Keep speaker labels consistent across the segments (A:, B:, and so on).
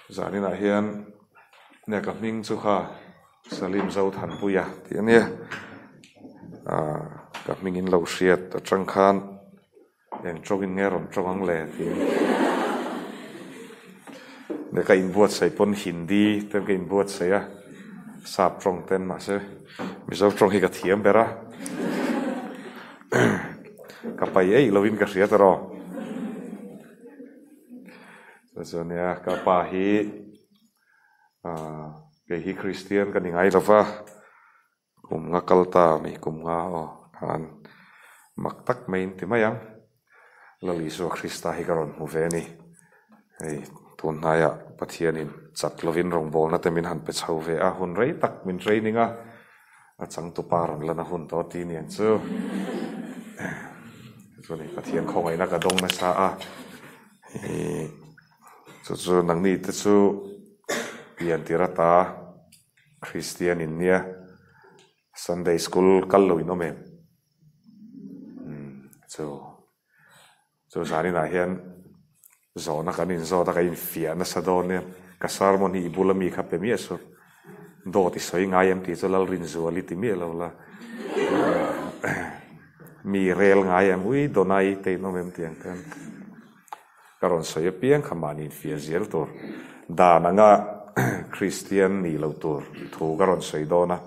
A: Zani na hian ne ka ming chu kha Salim zo than puya ti ania ka ming in lo hriat atang khan eng trawin nge rom trawang le ti ne ka in buat sai pon Hindi ten ka in buat sai a sap trong ten ma se mi zo trong hi ka thiam bera ka pai ei lovin ka hriat ro so nia ka pa hi ke hi Christian ka ningai lova kum nga kalta mi kum nga kan maktak main ti mayang lali so Krista hi karon mu ve ni ei tun naya pathianin chat lovin rong bol na temin han pe chho ve a hun rei tak min traininga a chang tu paron lana hun to ti nian chu so ni pathian khongai na ka dong na sa a chu nang ni te chu pian tirata Christian in nia Sunday school kallo ino men so zani na hian zo na kanin zo ta kain fia na sa don ne ka sermon hi bulami kha pe mi so do ti soi ngayam ti cholal rin zo ali ti mi lo la mi rel ngayam ui donai te no mem tiang kan karon soi piang khamani fia zel tor da na nga Christian ni lo tur thu karon soi dona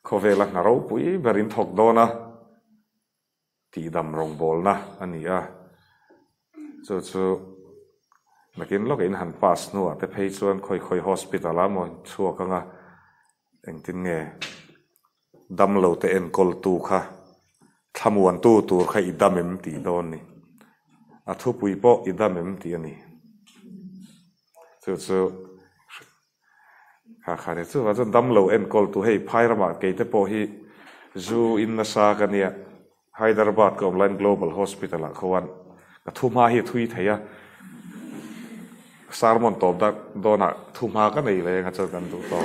A: khovela na ro pui berin thok dona ti dam rong bol na ania chu nakin lok in han pass no te phei chuan khoi hospital a mo chuak anga engtin nge dam lo te en kol tu kha thamuan tu tur kha idamem ti don ni a thu pui po idamem ti ani chu kha re chu wa dam lo en kol tu hei phairama ke te po hi zu in na sa ka nia Hyderabad ko online global hospital a khawan ka thuma hi thui theya sermon top da dona thuma ka nei le nga chakan tu to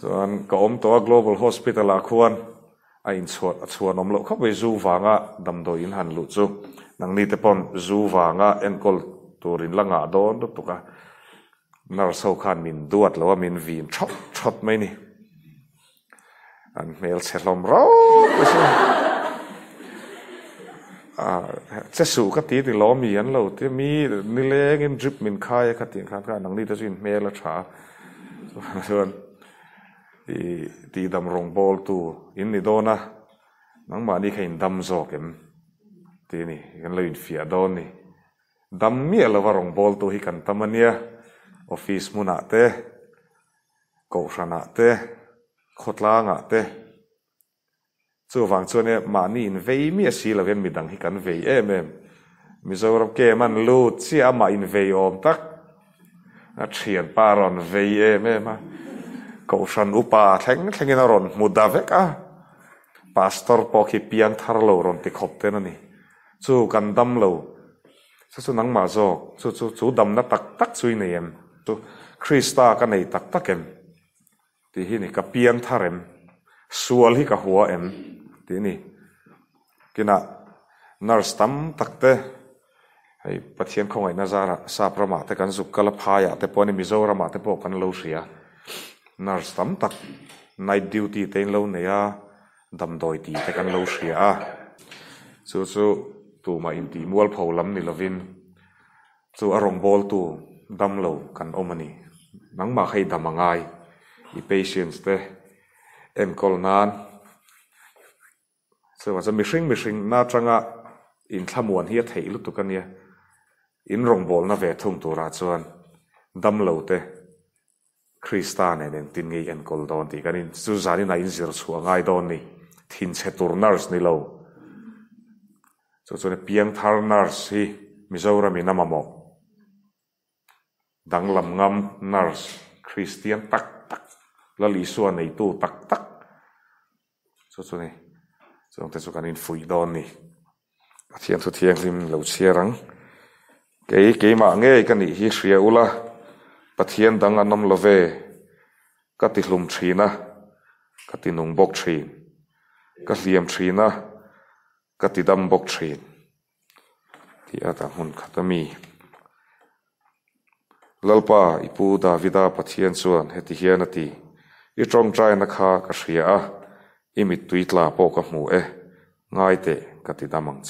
A: chuan ka om to global hospital a khuan a in chuan om lo kha ve zu wanga dam do in han lu chu nang ni te pon zu wanga en kol turin langa don tu ka nar so khan min duat lo min vin thot mai ni an mel chelom ro che su ka ti lo mi an lo te mi ni leng in drip min khai ka ti khan ka nang ni ta jin mel a tha chuan ti dam rong bol tu in ni dona nang ma ni khain dam zo kem ti ni kan lo in fia don ni dam mi lo rong bol tu hi kan tamania office muna te ko shana te khotla nga te chu wang chu ne ma ni in vei mi si la ven mi dang hi kan vei em mizoram ke man lu chi ama in vei om tak a thian paron vei em ma ko shan upa thleng in ron mudavek a pastor po ki pian thar lo ron ti khop te na ni chu kan dam lo chu nang ma zo chu dam na tak chui nei em tu Krista ka nei tak em ti hi ni ka pian tharem sual hi ka huwa em ti ni kina nurse tam takte hei pathian khongai na zara saprama te kan zuk kala phaya te poni mizorama te po kan lo ria nurse tam tak night duty te lo neya dam doi ti te kan lo ria chu tu ma in ti mual pholam ni lovin chu arong bol tu dam lo kan omani nang ma khai damangai i patients te en kol nan so was a mishing na tranga in thamuan hi thei lu tu kania in rong bol na ve thung tu ra chuan dam lo te Krista ne nen tin ngei en kol don ti kanin chu zani na in zir chua ngai don ni thin che tur nurse ni lo so ne piang thar nurse hi Mizoram in amamo danglam ngam nurse Christian tak la li suan nei tu tak so ne so te so kanin fui don ni pathian thu thiang lim lo chiarang ke ma nge kan ni hi hria ula pathian dang anom love ka ti hlum thina ka ti nung bok thin ka hliam thina ka ti dam bok thin ti ata hun khatami lalpa ipu Davida pathian chuan heti hian ati I trong trai na kha ka hria a imit tuitla po ka hmu e ngai te katidamang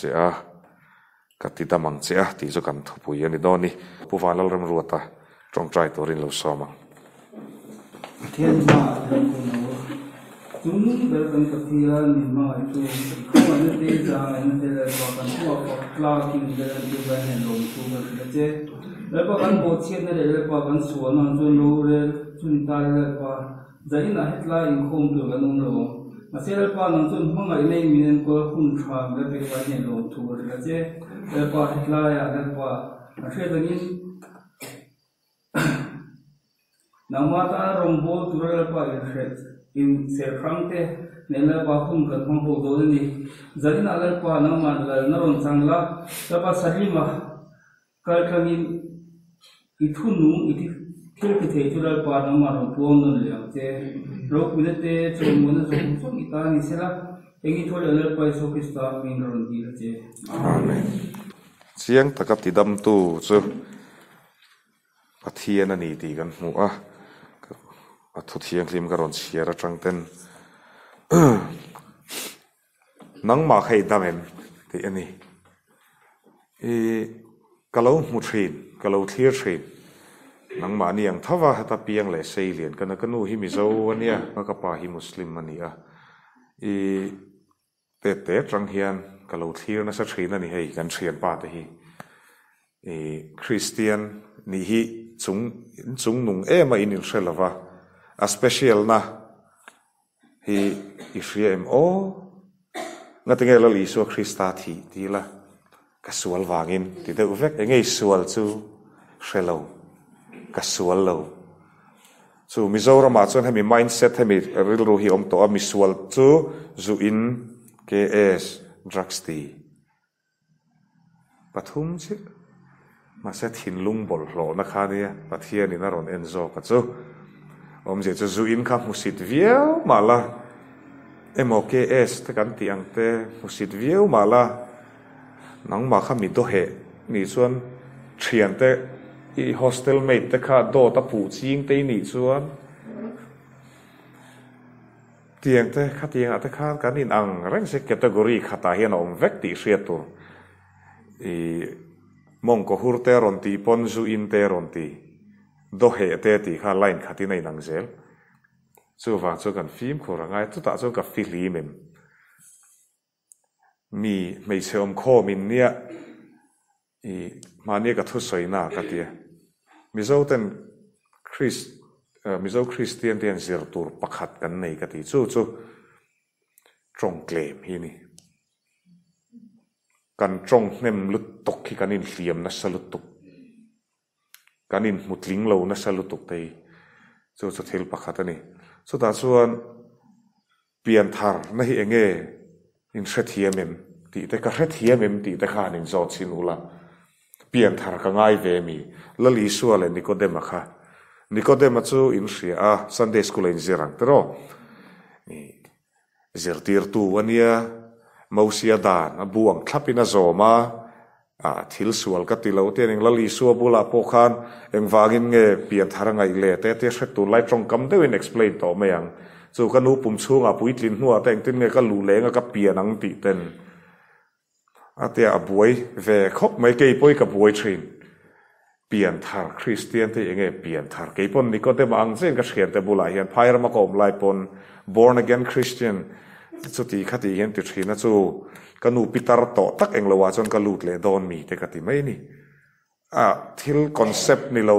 A: che a ti zo kan thupui ani doni puwanal ram ruata trong trai torin lo soma
B: thiên ma chúng đã cần tập thiền niệm mà itu không anh thấy rằng anh thấy là còn thua hoặc lao kinh để đi về hành động tu mà cái chứแล้วก็กันโบเชียนได้แล้วก็กันสวนนั่นจนรู้เลยจนตายแล้วก็ใจน่ะเฮ็ดลายอินคมตัวกันนุ่งโลมาเสียแล้วก็นั่นจนห้องไอ้ในมีนั่นก็หุ่นทางแล้วไปไว้ในโลกทัวร์ก็จะแล้วก็เฮ็ดลายแล้วก็มาเชื่อตรงนี้นำมาตารงโบตัวแล้วก็อินเสียครั้งเตเนี่ยแล้วก็หุ่นกันห้องโบตัวนี้ใจน่ะแล้วก็นำมาแล้วนั่งจังละแล้วก็สลิมาก็ครั้งนี้itu nung itu kira kita jual pada nama pun nolnya, jadi rok minat cuma mana so kita ni sila, yang itu adalah paisa kita minum dia je.
A: Amen. Siang takap tidam tu so pathian ani ti kan mu athu thiang lim karon siara trangten nang ma khai damen ti ani kalau mutrin kalau thir thin nang ma ni ang thawa hata piang le seilian kana kanu hi mi zo ania ka pa hi muslim ania te trang hian kalau thir na sa thina ni hei kan thian pa te hi christian ni hi chung nung ema in il shelava a special na hi ifriem o ngatingela li so christa ti la kasual wangin ti de uvek engei sual chu shelo kasual lo chu mizoram ma chon hemi mindset hemi ril ro hi om to mi sual chu zu in ks drugs ti pathum chi ma se thin lung bol hlo na kha nia pathian in aron enzo ka chu om je chu zu in kha musit viau mala mokс te kan ti ang te musit viau mala nang ma kha mi do he ni chuan thian te I hostel mate te kha do ta pu ching te ni chuan tiang te kha tiang ate kha kan in ang reng se category khata hian om vek ti hriatu mong ko hurte ron ti pon zu in te ron ti do he te ti kha line khati nei nang zel chu wa chu kan film khora ngai tu ta chu ka fili mem mi mei se om kho min nia mania ka thu soina ka tia mizo christian tian zir tur pakhat kan nei ka ti chu trong claim hi ni kan trong nem lut tok hi kanin hliam na salutuk kanin mutling lo na salutuk te chu thil pakhat ani chu ta chuan pian thar na hi enge in hrethiamem ti te ka hrethiamem ti te khan in zo chinula pian thar ka ngai ve mi lali sual Nicodem kha Nicodem chu in hria Sunday school in zirang tro zirtir tu wania mausia dan abuang thlapina zoma thil sual ka tilo te ning lali suwa bula po khan engwangin nge pian thar ngai le te hretu lai trong kam deuin explain to mayang chu kanu pum chunga puitlin hnuwa teng tin nge ka lu lenga ka pian ang ti ten atia abuai ve khop mai ke poi ka buai thin pian thar christian te enge pian thar ke pon Nicodem ang chen ka thian te bula hian phair ma kom lai pon born again christian chu ti khati hian ti thina chu kanu pitar to tak englowa chon ka lut le don mi te ka ti mai ni thil concept ni lo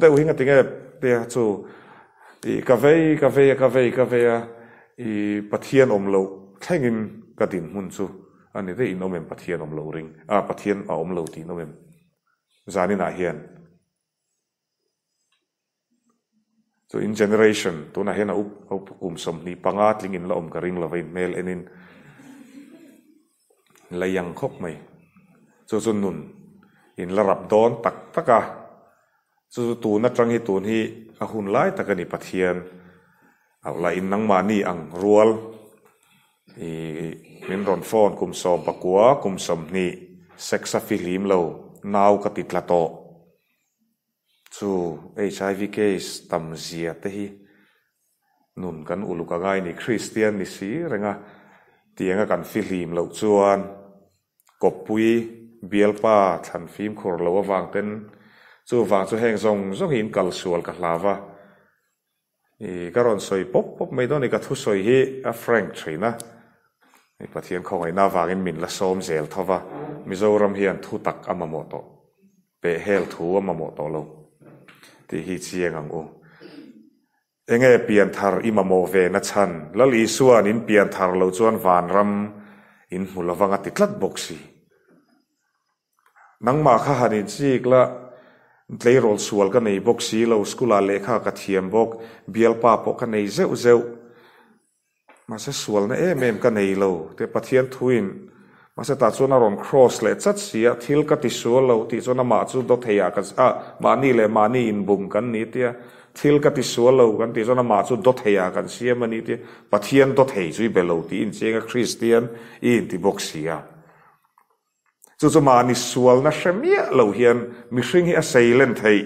A: deu hinga tinge te chu ka ve pathian om lo thlengin ka din hun chu ani te inomem pathian om lo ring pathian om lo ti nomem zani na hian so in generation to na hian up som ni pangat lingin la om ka ring lavein mel enin layang khop mai so nun in larap don tak taka so tu na trangi tun hi a hun lai takani pathian au la in nang mani ang rual min ron phone kum som pakua kum som ni sexa filim lo naw ka titlato chu HIV case tam zia te hi nun kan uluka ngai ni Christian ni si renga tianga kan filim lo chuan kopui bialpa than phim khor lo awang ten chu wang chu heng zong in kal sual ka hlawa i karon soi pop mai don ka thu soi hi a Frank Trina i pathian khongai na wangin min la som zel thowa Mizoram hian thu tak amamoto pe hel thu amamoto lo ti hi chiang ang u enge pian thar imamo ve na chan lali suan in pian thar lo chuan van ram in mulawanga tiklat boxi nangma kha hanin chikla tleirol sual ka nei boxi lo skula lekha ka thiam bok bialpa po ka nei zeu ma se sual na em ka nei lo te pathian thuin ma se ta chuna ron cross le chat sia thil ka ti sual lo ti chuna ma chu do theya ka ma ni le ma ni in bum kan ni tia thil ka ti sual lo kan ti chuna ma chu do theya kan sia ma ni tia pathian do thei chui belo ti in chenga Christian in ti boxia chu ma ni sual na hремia lo hian mi hring hi a silent thei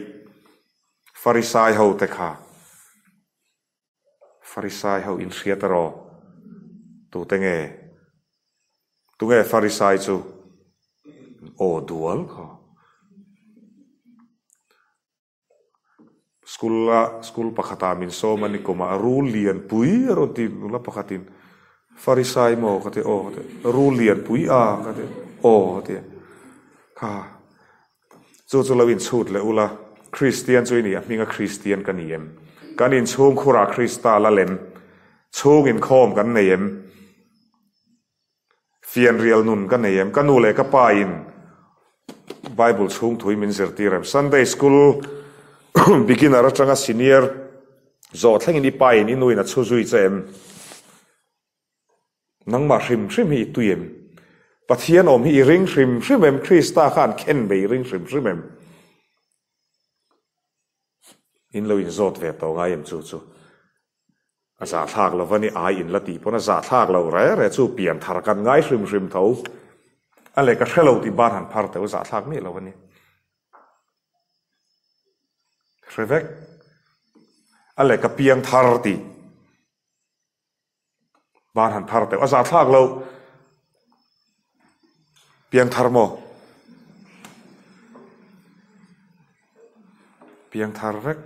A: Pharisai ho te kha Pharisai ho in hriataro tu tenge tu nge Pharisai chu o dual kha school pakhata min so mani koma rule lian pui roti la pakhatin Pharisai mo kate o rule lian pui a kate o te kha chu lawin chut le ula Christian chu ni minga Christian kaniem kanin chung khura Krista la lem chung in khom kan neem fian real nun kan neem kanu le ka pa in Bible chung thui min zertirem Sunday school beginner atanga senior zo thleng ni pa in inuina chu zui chem nangma hrim hi tuiem pathian om hi ring hrim em Krista khan khen be ring hrim em in lo in zot ve to ngai em chu aza thak lo wani ai in lati pona za thak lo re chu pian thar kan ngai hrim tho ale ka thelo ti ban han phar te za thak mi lo wani revek ale ka piang thar ti ban han phar te aza thak lo piang thar mo piang thar rek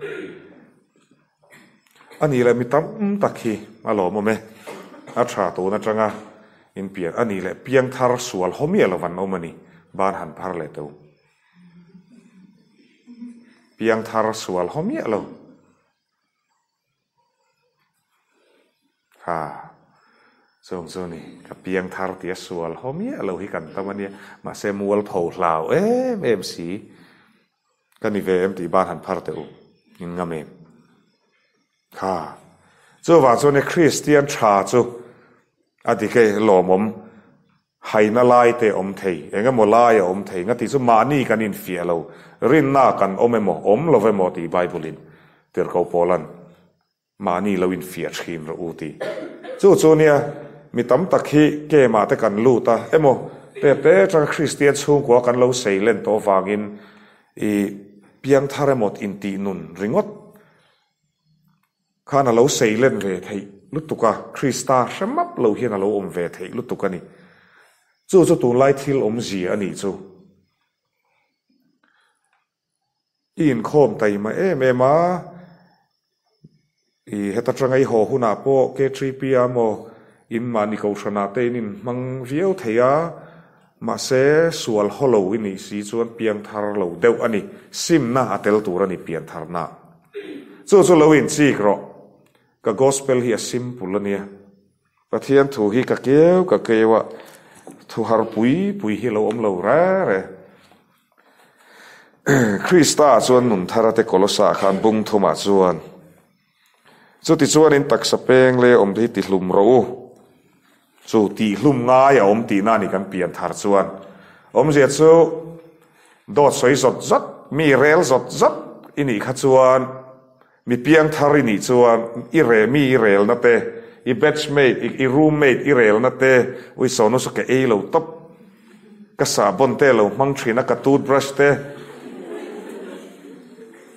A: ani le mi tam takhi alo mo me a tha to na tanga in piang ani le piang thar sual homia lo van omani ban han phar le to piang thar sual homia lo ha zoni ka piang thar tia sual homia lo hi kan tamania ma se mual pho hlau em si kan ni ve em ti ban han phar te u in ngame kha chu wa chu ne Christian tha chu adike lomom haina lai te om thei enga mo lai om thei nga ti chu mani kan in fia lo rin na kan omemo om lovemo ti Bible in ter ko polan mani lo in fia thim ro uti chu nia mi tam takhi ke ma te kan lu ta emo pe tang Christian chung ko kan lo seilen to wangin i piang tharemot in ti nun ringot khana lo seilen ve thei lutuka Krista hramap lo hian alo om ve thei lutuka ni chu tu lai thil om ji ani chu in khom tai ma ma i heta trangai ho huna po ke 3 pm in mani ko thana te nin mang viau theya ma se sual holo ini si chuan piang thar lo deuh ani sim na atel tur ani pian thar na chu lo in chi ro ka gospel hi a simple ania pathian thu hi ka kewa thu har pui hi lo om lo re Krista chuan nun tharate kolosa khan bung thuma chuan chu ti chuan in taksa peng le om thi ti hlum ro chu ti hlum nga ya om ti na ni kan pian thar chuan om je chu dot soi zot mi rel zot ini kha chuan mi piang thar ini chuan i re mi rel na te i batchmate i roommate i rel na te ui sono so ke e lo top ka sabon te lo mang thina ka toothbrush te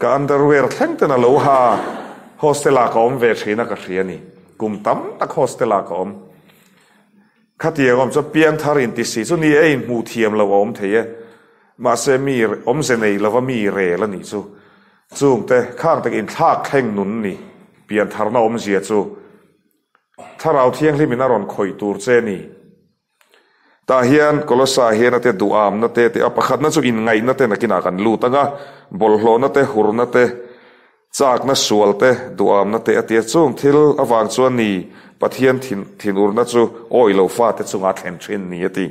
A: ka underwear thleng te na lo ha hostela ka om ve thina ka hriani kum tam tak hostela ka om khatiang om cho piang tharin ti si chu ni ein mu thiam lo om theye ma se mi om se nei lova mi re la ni chu chung te khang tak in thak thleng nun ni pian tharna om zia chu tharau thiang hlimin a ron khoi tur che ni ta hian kolosa hian ate duam na te apakhat na chu in ngai na te nakina kan lu tanga bol hlo na te hur na te chak na sual te duam na te atia chung thil awang chuan ni pathian thin ur na chu oilo fa te chunga thlen thin ni ati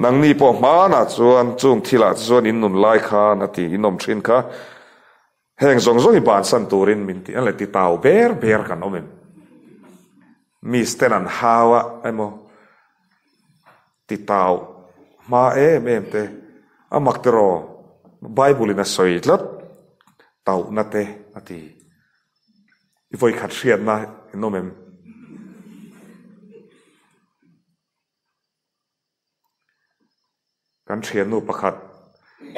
A: nang ni po ma na chuan chung thila chuan in nun lai kha na ti inom thin kha heng zong zong i ban san turin min ti ala ti tau ber kan omen mi stenan hawa emo ti tau ma em te amak te ro bible na soitlat tau na te ati i voi khat hriat na inomem kan thian nu pakhat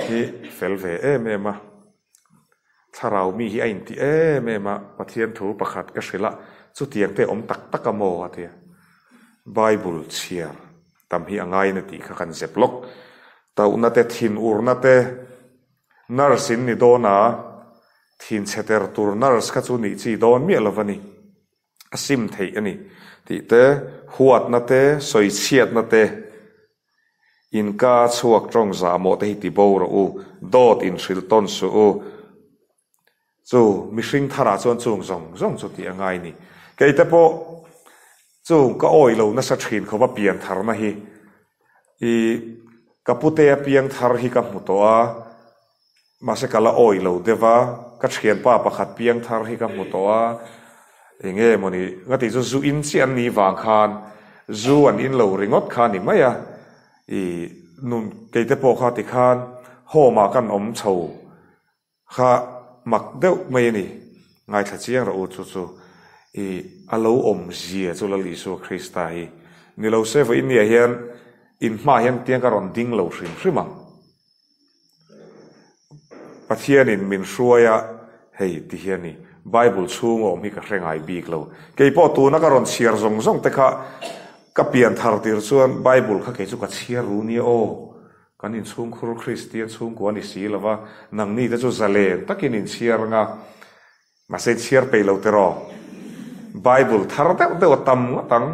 A: hi felve em a tharau mi hi ain ti em a pathian thu pakhat ka hrila chu tiang te om tak takamo atia bible chiar tam hi angai na ti kha kan zeplok tau na te thin ur na te narsin ni dona thin cheter tur nars kha chu ni chi don mi lovani asim thei ani ti te huat na te soi chiat na te in ka chuak trong za mo te hi ti bo ro u dot in hril ton su u chu mihring thara chuan chung zong chu ti angai ni keite po chu ka oilo na sa thin khowa pian thar na hi i kapute piang thar hi ka mutoa ma se kala oilo deva ka thian pa pakhat piang thar hi ka mutoa enge moni ngati chu zu in chian ni wang khan zu an in lo ringot khan ni maya i nun keite po kha ti khan ho ma kan om chho kha mak deuh mai ni ngai tha chiang ra u chu i alo om zia chu la li su Krista hi ni lo se va in ni hian in ma hian tiang ka ron ding lo hrim hrimang pathian in min hruaya hei ti hian ni bible chung om hi ka hrengai bik lo ke po tu na ka ron chiar zong te kha ka pian thar tir chuan bible kha ke chu ka chiar ru ni o kan in chung khur Christian chung ko ani si lawa nang ni ta chu zalen takin in chiar nga ma se chiar pe lo te ro bible thar te tam tang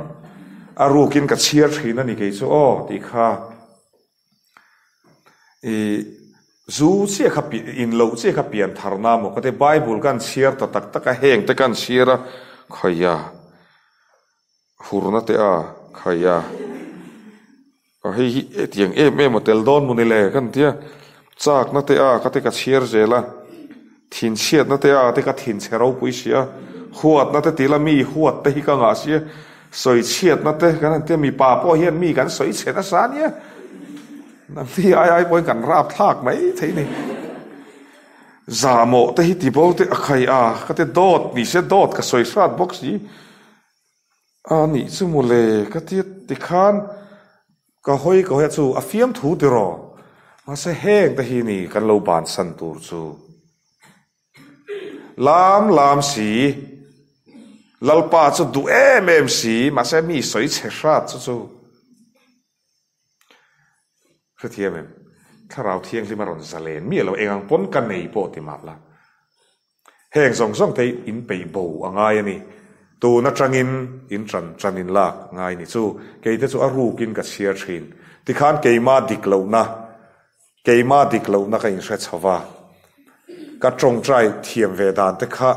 A: aru kin ka chiar thina ni ke chu o ti kha i zu che kha in lo che kha pian thar na mo ka te bible kan chiar ta tak tak a heng te kan chiara khaya hurna te a khaya hei tiang em tel don munile kan tia chak na te a ka te ka chiar zela thin chiat na te a te ka thin chero pui sia huat na te tila mi huat te hi ka nga sia soi chiat na te kan te mi pa po hian mi kan soi che na sa nia nam ti ai poi kan rap thak mai thei ni zamo te hi ti bo te akhai a ka te dot ni se dot ka soi sat box ni ani chu mule ka ti khan ka hoi chu a fiam thu ti ro ma se heng ta hi ni kan lo ban san tur chu lam si lalpa chu du em si ma se mi soi che shat chu thiam em tharau thiang li maron zalen mi lo engang pon kan nei po ti map la heng zong te in pe bo angai ani tu na trangin in tranin la ngai ni chu keite chu aru kin ka chiar thin ti khan keima diklo na ka in hre chawa ka trong trai thiam ve dan te kha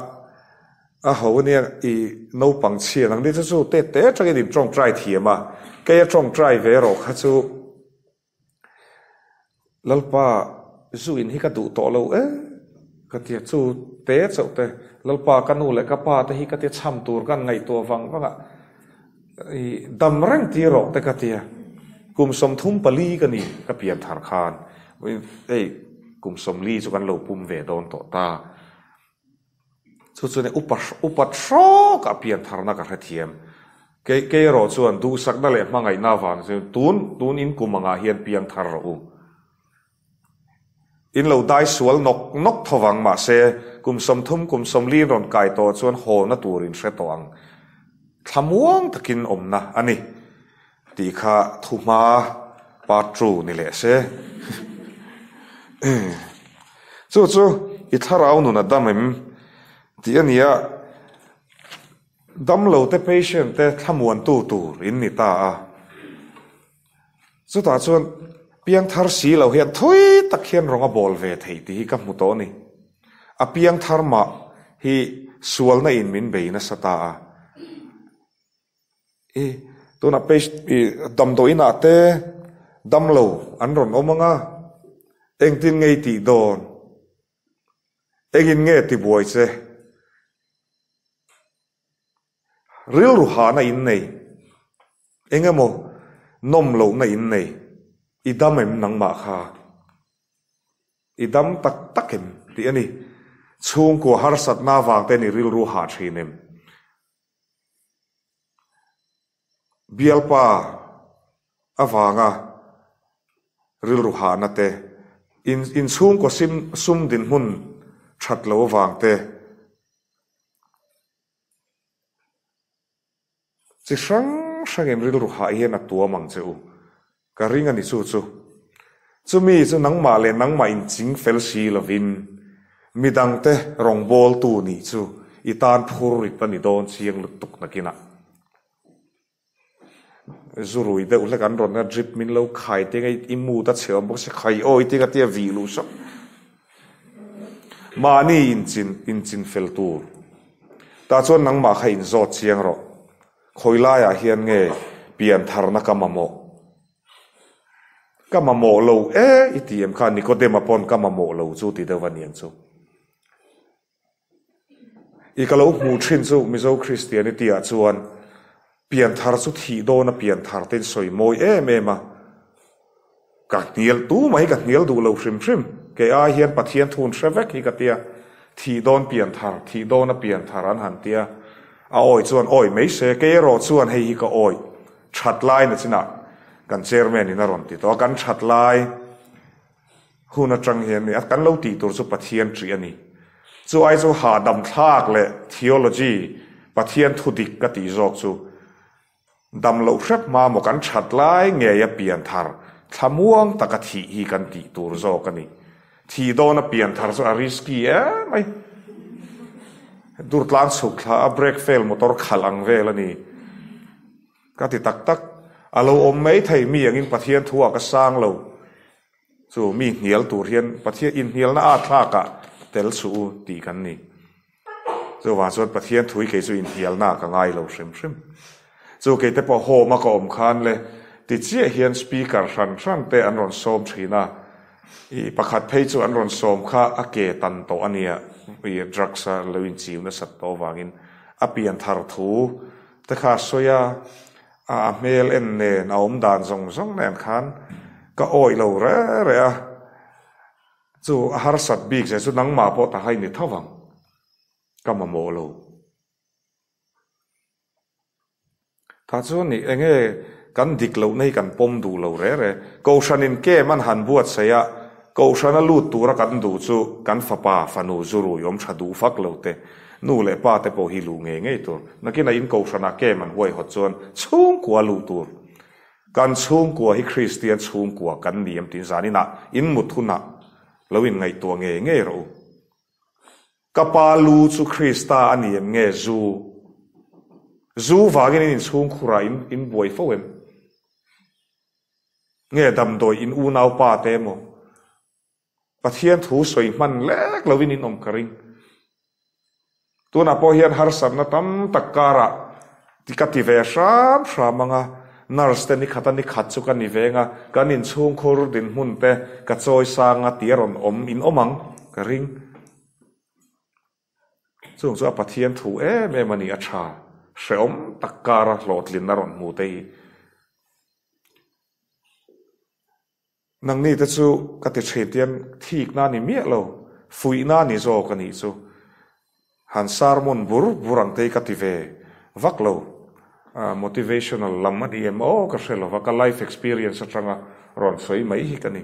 A: a ho ne i no pang chia nang ni chu te trangin in trong trai thiama ke trong trai ve ro kha chu lalpa zu in hi ka du to lo ka tia chu te chau te lalpa kanu le ka pa te hi ka te cham tur kan ngai to wang i dam rang ti ro te ka tia kum som thum pali ka ni ka pian thar khan ei kum som li chu kan lo pum ve don to ta chu ne upat sho ka pian thar na ka thiam ke ro chuan du sak na le mangai na wang tun in kumanga hian piang thar ro in lo dai sual nok thawang ma se kum som li ron kai to chuan ho na turin hre tawang thamuang takin omna ani ti kha thuma pa tru ni le se chu I tharau nu na damem ti ania dam lo te patient te thamuan tu in ni ta a chu ta chuan piang thar si lo hian thui tak hian ronga bol ve thei ti hi ka mu to ni a piang thar ma hi sual na in min be na sata a tu na dam do ina te dam lo an ron omanga eng tin ngei ti don egin nge ti buai che ril ru ha na in nei engemo nom lo na in nei idam em nang ma kha idam tak takem ti ani chung ko har sat na wang te ni ril ru ha thinem bialpa awanga ril ru ha na te in chung ko sum din hun that lo wang te chi sang em ril ru ha hian a tua mang cheu ka ring ani chu mi chu nang ma le nang ma in ching fel si lovin midang te rong bol tu ni chu itan phur rit ani don chiang lutuk nakina zurui de ule kan ron na drip min lo khai te ngai imu ta chheom bok se khai oi te ka tia vi lu so mani in chin fel tu ta chon nang ma kha in zo chiang ro khoila ya hian nge pian thar na kamamo lo itm kha nikodem apon kamamo lo chu ti dewanian chu ikalo mu thin chu mizo christianity a chuan pian thar chu thi do na pian thar ten soi moi ma ka niel tu mai ka niel du lo shrim ke a hian pathian thun shrevek hi ka tia thi don pian thar thi do na pian thar an han tia a oi chuan oi mei se ke ro chuan hei hi ka oi that lai na china kan chairman in a ron ti to kan that lai huna tang hian ni kan lo ti tur chu pathian tri ani chu ai chu ha dam thak le theology pathian thu dik ka ti jok chu dam lo shrep ma mo kan that lai nge ya pian thar thamuang taka thi hi kan ti tur jok ani thi do na pian thar chu a risky mai dur tlang suk thla a break fail motor khalang vel ani ka ti tak alo om mai thei mi angin pathian thuwa ka sang lo chu mi hnial tur hian pathian in hnial na a thla ka tel chu ti kan ni chu wa chot pathian thui ke chu in hnial na ka ngai lo hrim chu ke te po ho ma ko om khan le ti chia hian speaker ran te an ron som thina I pakhat phei chu an ron som kha a ke tan to ania wi drugs a lewin chiu na sat to wangin a pian thar thu te kha soya a mel en ne na om dan zong nen khan ka oi lo re a chu har sat big se chu nang ma po ta hai ni thawang ka ma mo lo ta chu ni enge kan dik lo nei kan pom du lo re ko shanin ke man han buat saya ko shana lu tura kan du chu kan fapa fanu zuru yom thadu fak lo te nu le pa te po hi lu nge tur nakina in ko shana ke man hoi hot chon chung kwa lu tur kan chung kwa hi christian chung kwa kan niam tin zanina in muthuna lowin ngai to nge ro kapa lu chu krista aniam nge zu wagin in chung khura in boi fowem nge dam doi in u nau pa te mo pathian thu soi man lek lovin in om karing tuna po hian har sam na tam takara tikati ve shramanga nurse te ni khatani khatchu kan ni venga kan in chung khur din mun te ka choi sanga tiaron om in omang karing chung chu pathian thu me mani a tha shom takara lotlin naron mu te nang ni te chu ka ti thetian thik na ni mi lo fui na ni zo ka ni chu han sarmon burang te ka ti ve vak lo motivational lam di mo ka shelo vaka life experience atanga ron soi mai hi ka ni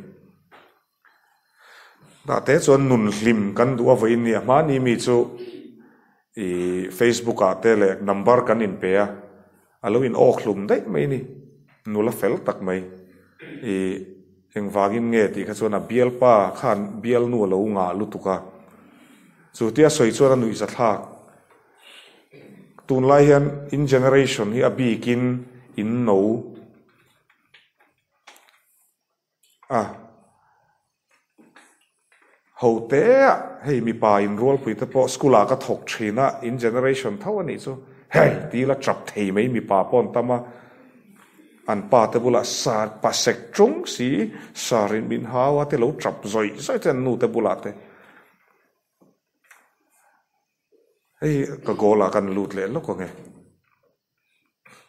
A: đã thế chuan nun hlim kan du avoi ni ma ni mi chu Facebook a te le number kan in pe a alo in ok hlum dei mai ni nula fel tak mai eng wagin nge ti kha chuan a bial pa khan bial nu lo nga lutuka chu tia soi chuan anui za thak tun lai hian in generation hi a bikin in no hầu tế hei mi pa in rual pui te po skula ka thok thina in generation thaw ani chu hei ti la trap thei mai mi pa pon tama an pa te bula sa pa sek trung si sarin bin hawa te lo trap zoi sai ten nu te bula te hei ka gola kan lut le lo ko nge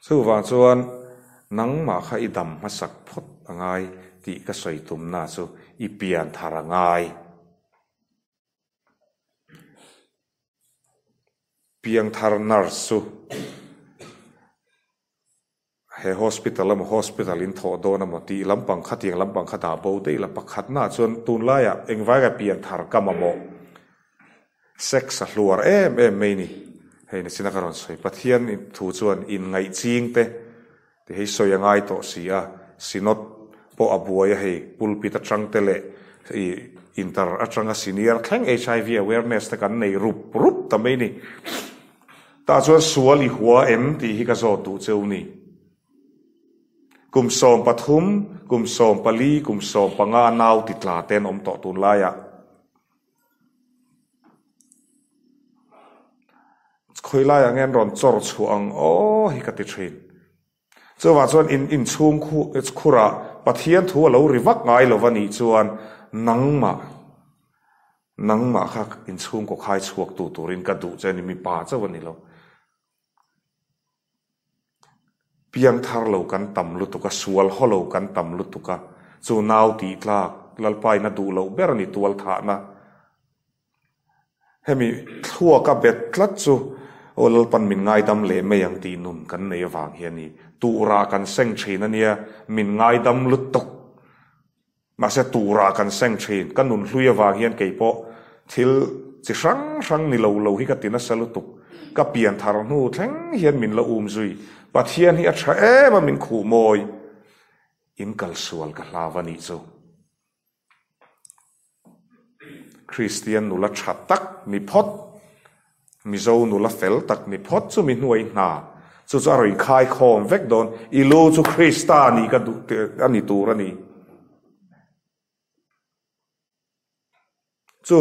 A: chu wa chuan nang ma kha idam ma sak phot angai ti ka soi tum na chu I pian tharangai piang thar nurse he hospital in tho do na moti lampang khatiang lampang khata bo de la pakhat na chon tun la ya engwa ga pian thar kamamo sex a hluar em mai ni hei na sina karon soi pathian in thu chuan in ngai ching te hei soyangai to sia sinot po abuaya hei pulpit atang tele inter atanga senior khang HIV awareness ta kan nei rup ta mai ni ta chuan suali huwa em ti hi ka zo tu cheu ni kum som pathum kum som pali kum som panga nau ti tla ten om to tun la ya khoi la ya ngen ron chor chuang o hi ka ti thin chu wa chuan in chung khu khura pathian thu lo riwak ngai lo wani chuan nangma kha in chung ko khai chuak tu turin ka du chen mi pa chawani lo piang thar lo kan tam lu tuka sual holo kan tam lu tuka chu nau ti tla lalpai na du lo ber ni tual tha na hemi thua ka bet tlat chu olal pan min ngai dam le me yang ti nun kan nei wang hiani tu ra kan seng thin ania min ngai dam lu tuk ma se tu ra kan seng thin kan nun hluya wang hian keipo thil chi sang ni lo hi ka tina salu tuk ka pian thar nu thleng hian min la zui pathian hi a tha ma min khu moi in kal sual ka hlawani chu Christian nula tha tak mi phot mi zo nula fel tak mi phot chu mi nuai na chu cha roi khai khom vek don I lo chu Christani ka du ani turani chu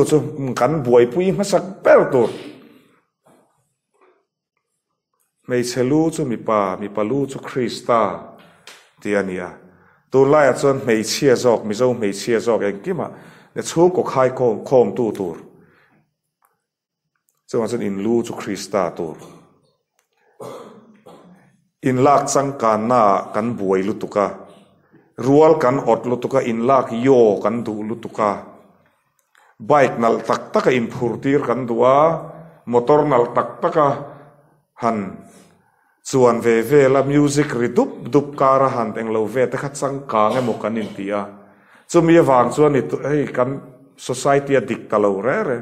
A: kan buai pui ma sak per tur mei chelu chu mi pa lu chu Krista ti ania tu lai chon mei chia jok mi zo mei chia jok eng kima le chu ko khai khom tu tur chu chon in lu chu Krista tur in lak chang kan na kan buai lu tuka rual kan ot lu tuka in lak yo kan du lu tuka bike nal tak taka in phurtir kan duwa motor nal tak taka han chuan ve la music ri dup kara han teng lo ve ta khat chang ka nge mo kan in tia chumi wang chuan ni hei kan society a dik ta lo re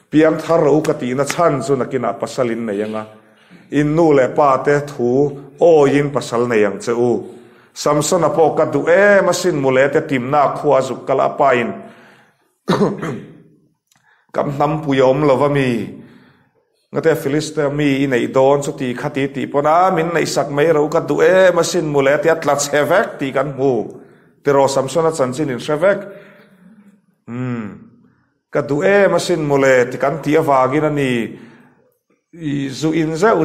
A: pian thar ro ka ti na chan chu na kina pasalin na yanga in nu le pa te thu o yin pasal na yang cheu samson apo ka du masin mule te tim na khua zu kala pain kam nam puyom lovami ngate Philistia mi nei don so ti khati ti pona min nei sak mai ro ka du masin mule te atlat sevek ti kan hu te ro samson a chanchin in sevek ka du masin mule ti kan ti awagin ani zu in zeu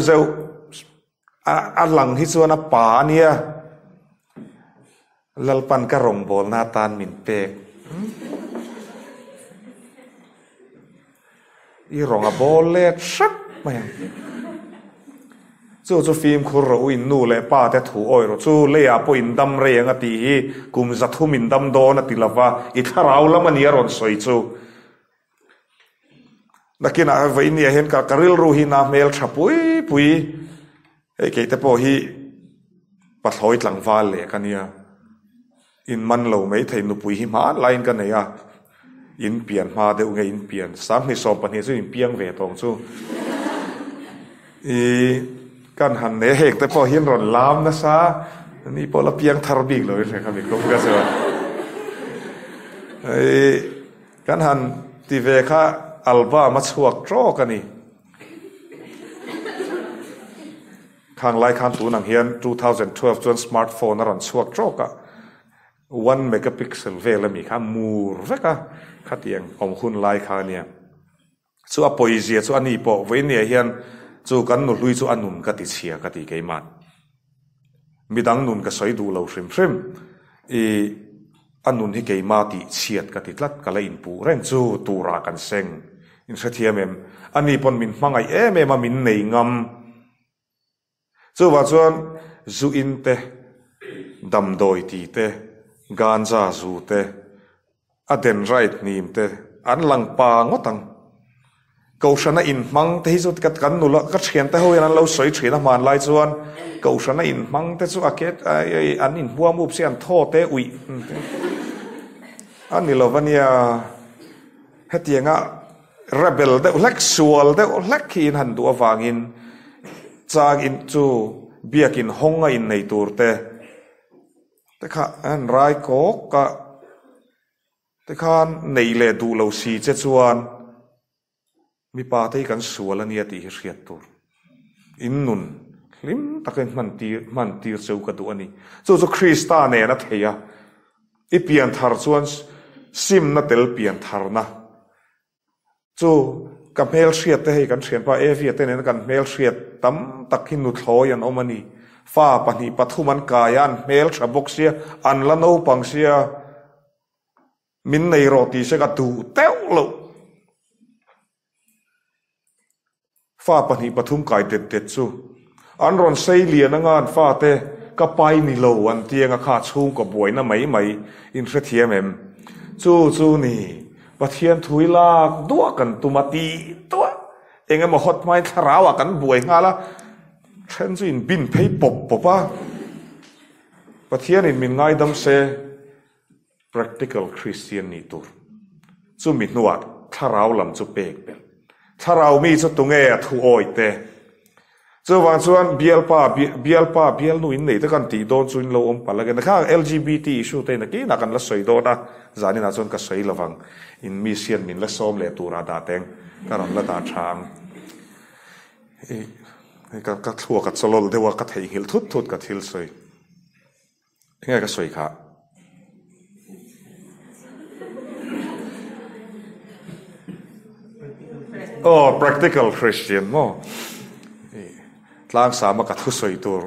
A: a lang hi chuan a pa nia lalpan ka rong bol na tan min pek I rong a bol le sak mai chu phim khur ro in nu le pa te thu oi ro chu le a po in dam re nga ti kum za thu min dam do na ti lawa I tharau lam ani ron soi chu nakina vai ni hen ka karil ru hi na mel thapui pui e ke te po hi pathloi tlang wal le kania in man lo mai thei nu pui hi ma line kan ya in pian ma de unge in pian sam ni som pan he chu in piang ve tong chu kan han ne hek te po hin ron lam na sa ni po la piang thar big loi re kha mi ko ga so kan han ti ve kha alba ma chuak tro ka ni khang lai khan tu nang hian 2012 chuan smartphone ron chuak tro ka 1 megapixel ve la mi kha mur veka khatiang om khun lai kha nia chu a poizia chu ani po ve ne hian chu kan nu hlui chu anun ka ti chia ka ti ke mat midang nun ka soi du lo hrim hrim anun hi ke ma ti chiat ka ti tlat ka la in pu ren chu tura kan seng in sathiam em ani pon min hmangai em ma min nei ngam chu wa chuan zu in te dam doi ti te ganja zu te aden right nim te an lang pa ngotang kaushana in mang te hi zut kat kan nula ka thian te ho yan lo soi thina man lai chuan kaushana in mang te chu aket an in huam up sian tho te ui an ni lovania hetianga rebel de lek sual de lek in han du awangin chang in chu biakin honga in nei tur te kha an rai ko ka te khan nei le du lo si che chuan mi pa te kan sual ania ti hriat tur in nun lim takin man tir cheu ka du ani chu Krista ne na theya i pian thar chuan sim na tel pian thar na chu ka mel hriat te hei kan thian pa evia te ne kan mel hriat tam takin nu thloi an omani fa pani pathuman kayan mel thabok sia an la no pang sia min nei roti se ka tu teu lo fa pani pathum kai te chu an ron sei lian angan fa te ka pai ni lo an tianga kha chung ko boina mai in hrethiam em chu ni pathian thuilak duwa kan tumati to enga mo hot mai tharawa kan buai ngala chen chu in bin phei pop popa pathian in min ngai dam se practical Christian ni tur chu mi nuat tharau lam chu pek pel tharau mi chu tunge thu oi te chu wan chuan bial nu in nei ta kan ti don chuin lo om palagen kha LGBT issue te na ki na kan la soi do na zani na chon ka soi lawang in mi sian min la som le tura da teng karon la da thang ka thua ka cholol dewa ka thei hil thut ka thil soi ngai ka soi kha practical Christian mo tlang sama ka thu soi tur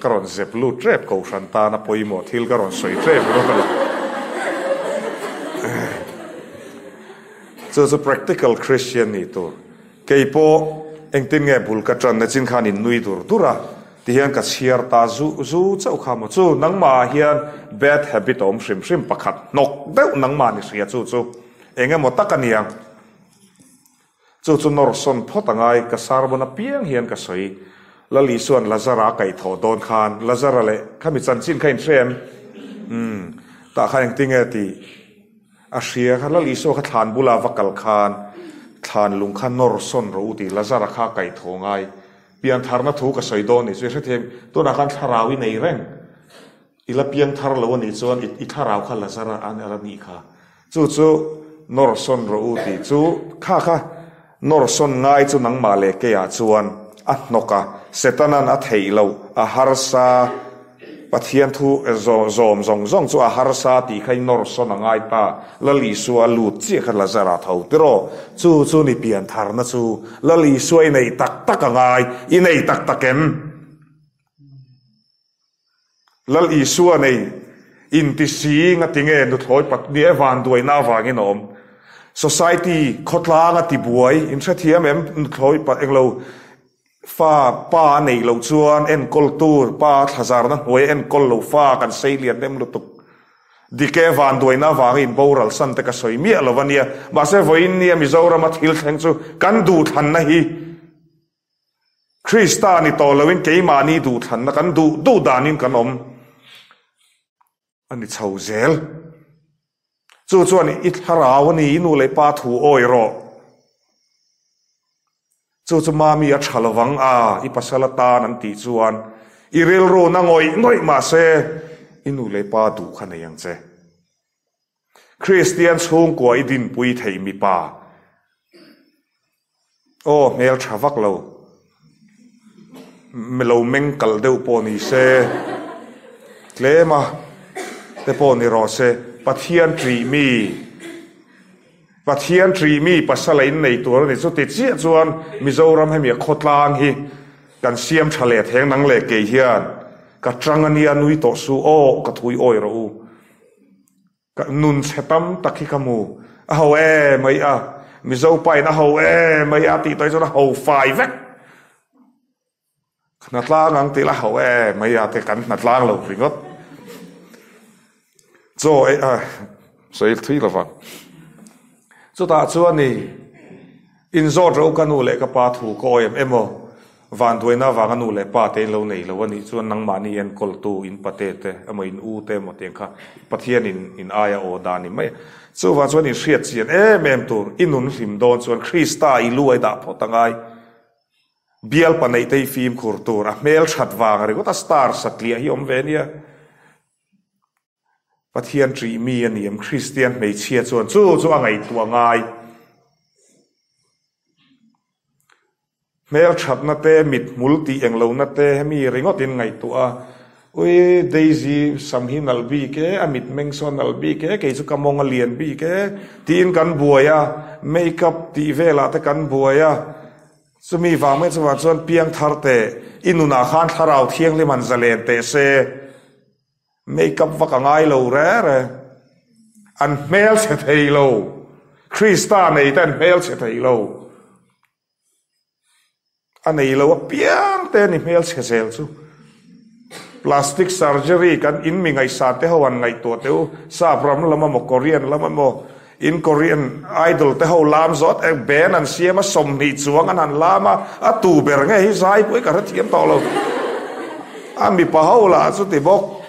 A: karon zep lu trap ko shanta na poimo thil karon soi trap lo kala so practical Christian ni tur keipo engtin nge bul ka tran na chin khan in nui tur dura ti hian ka chiar ta zu chau kham chu nangma hian bad habit om shrim pakhat nok deu nangma ni sia chu enge mo takaniang chu nor son photangai ka sarbona piang hian ka soi lali suan lazara kai tho don khan lazara le khami chan chin khain threm ta khain tinge ti ashia kha lali so kha than bula vakal khan than lung khan nor son ro ti lazara kha kai tho ngai pian tharna thu ka soi don ni se them to na khan tharawi nei reng ila piang thar lo ni chuan I tharaw kha lazara an ala ni kha chu nor son ro ti chu kha nor son ngai chu nang ma le ke ya chuan noka setanan a theilo a harsa pathian thu zom zong chu a harsa ti khai nor son ngai ta lali su a lu chi kha la zara thau tero chu ni pian thar na chu lali suai nei tak ngai I nei tak em lali su nei in ti si nga tinge nu thoi pat ni evan duai na wangin om society khotla nga ti buai in thathiam em thoi pat englo fa pa nei lo chuan en kultur pa thazar na hoi en kol lo fa kan sei lian dem lu tuk dike van doi na wangin boral san te ka soi mi alovania ba se voin ni mizoram a thil theng chu kan du than na hi Kristani to lowin ke mani du than na kan du danin kan om ani chau zel chu chuan I tharau ni nu le pa thu oi ro chu mami a thalawang a I pasalata nan ti chuan I ril ro na ngoi ma se inu le pa du khana yang che Christian chung ko I din pui thei mi pa o mel thavak lo melo meng kal deu po ni se klema te po ni ro se pathian tri mi pasalain nei tur ni chu ti chi chuan Mizoram hemi khotlang hi kan siam thale theng nang le ke hian ka trangania nui to su o ka thui oi ro ka nun chetam takhi kamu a ho e mai a Mizo pai na ho e mai a ti toi chu na ho fai vek natlang ang tila ho e mai a te kan natlang lo ringot zo e sei thui lova chu ta chuan ni in zo ro kanu le ka pa thu ko em emo van doina wa kanu le pa te lo nei lo ani chuan nang mani en kol tu in pate te amo in u te mo te kha pathian in aya o dani mai chu wa chuan in hriat chian em tur inun hlim don chuan Krista I luai da photangai bial panei te film khur tur a mel that wang ri got a star satlia hi om venia pathian tri mi aniam Christian mei chia chuan chu angai tua ngai mel that na te mit multi englo na te mi ringot in ngai tua ui Daisy samhin albi ke amit mengson albi ke chu kamong alien bi ke tin kan buaya makeup ti vela te kan buaya sumi wang me chuan piang tharte inuna khan tharau thiang le man zalen te se makeup wakangai lo re an mel se thei lo Krista nei ten mel se thei lo anei lo piang te ni mel se sel chu plastic surgery kan in mi ngai sa te hawan ngai to teu sa pram lama mo Korean lama mo in Korean idol te ho lam zot ek ben an siama som ni chuang an lama a tu ber nge hi sai pui ka thiam to lo ami pa ho la chu ti bok